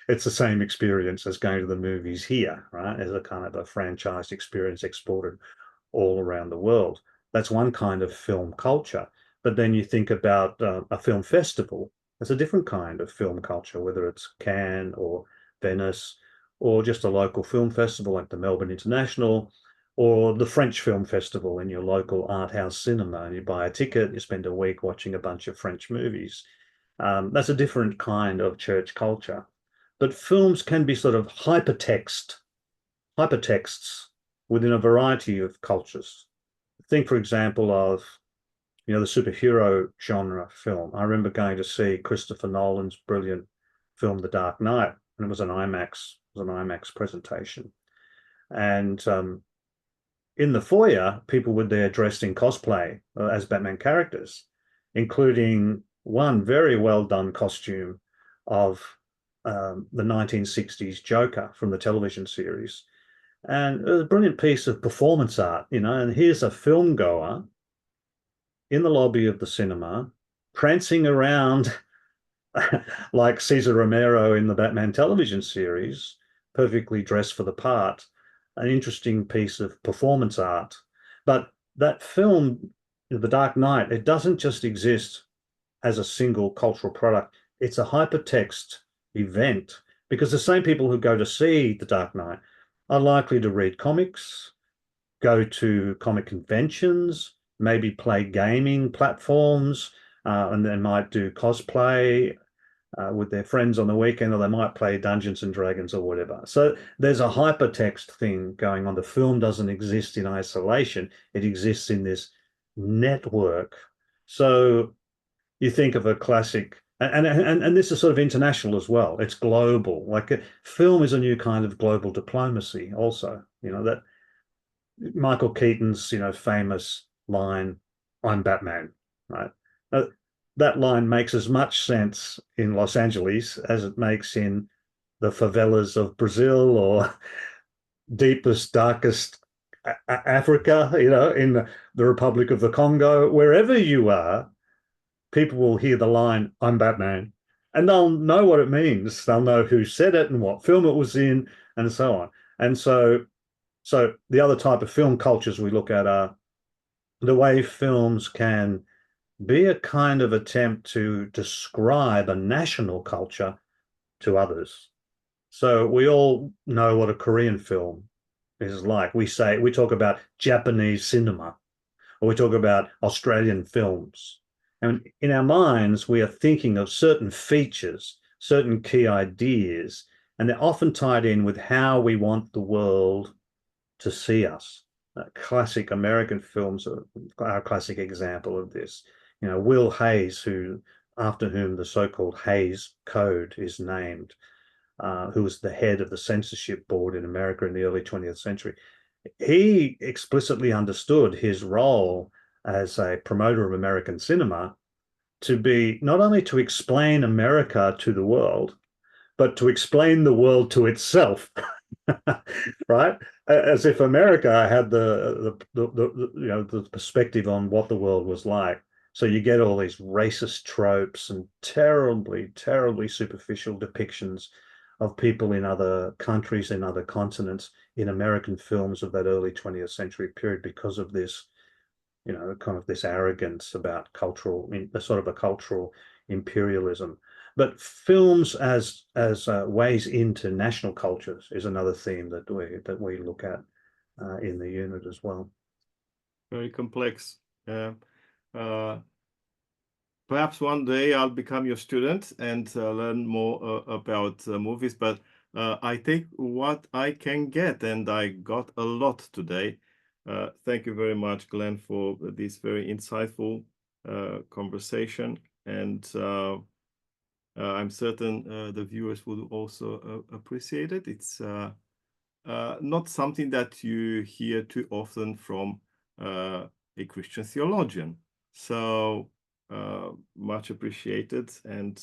It's the same experience as going to the movies here, right? As a kind of a franchised experience exported all around the world. That's one kind of film culture. But then you think about a film festival, It's a different kind of film culture, whether it's Cannes or Venice, or just a local film festival like the Melbourne International, or the French Film Festival in your local art house cinema. And you buy a ticket, you spend a week watching a bunch of French movies. That's a different kind of church culture. But films can be sort of hypertexts within a variety of cultures. Think, for example, of the superhero genre film. I remember going to see Christopher Nolan's brilliant film, The Dark Knight, and it was an IMAX presentation. And in the foyer, people were there dressed in cosplay as Batman characters, including one very well done costume of the 1960s Joker from the television series. And it was a brilliant piece of performance art, and here's a film goer in the lobby of the cinema, prancing around like Cesar Romero in the Batman television series, perfectly dressed for the part. An interesting piece of performance art. But that film, The Dark Knight, it doesn't just exist as a single cultural product. It's a hypertext event, because the same people who go to see The Dark Knight are likely to read comics, go to comic conventions, maybe play gaming platforms, and they might do cosplay with their friends on the weekend, or they might play Dungeons and Dragons or whatever. So there's a hypertext thing going on. The film doesn't exist in isolation. It exists in this network. So you think of a classic, and this is sort of international as well. It's global. Like film is a new kind of global diplomacy also, that Michael Keaton's, famous line, "I'm Batman," right? That line makes as much sense in Los Angeles as it makes in the favelas of Brazil or deepest, darkest Africa, in the Republic of the Congo. Wherever you are, people will hear the line, "I'm Batman," and they'll know what it means. They'll know who said it and what film it was in, and so on. And so the other type of film cultures we look at are the way films can be a kind of attempt to describe a national culture to others. So we all know what a Korean film is like. We talk about Japanese cinema, or we talk about Australian films. And in our minds, we are thinking of certain features, certain key ideas, and they're often tied in with how we want the world to see us. Classic American films are a classic example of this. Will Hayes, after whom the so-called Hayes Code is named, who was the head of the censorship board in America in the early 20th century, he explicitly understood his role as a promoter of American cinema to be not only to explain America to the world, but to explain the world to itself, right? As if America had the perspective on what the world was like. So you get all these racist tropes and terribly, terribly superficial depictions of people in other countries, in other continents, in American films of that early 20th century period, because of this, kind of this arrogance about sort of a cultural imperialism. But films as ways into national cultures is another theme that we look at in the unit as well. Very complex. Perhaps one day I'll become your student and learn more about movies, but I take what I can get, and I got a lot today. Thank you very much, Glen, for this very insightful conversation, and I'm certain the viewers would also appreciate it. It's not something that you hear too often from a Christian theologian. So much appreciated, and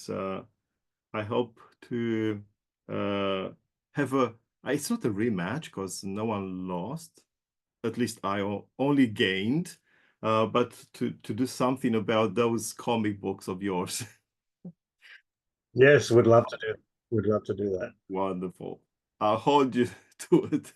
I hope to have it's not a rematch because no one lost, at least I only gained, but to do something about those comic books of yours. Yes, we'd love to do that. Wonderful. I'll hold you to it.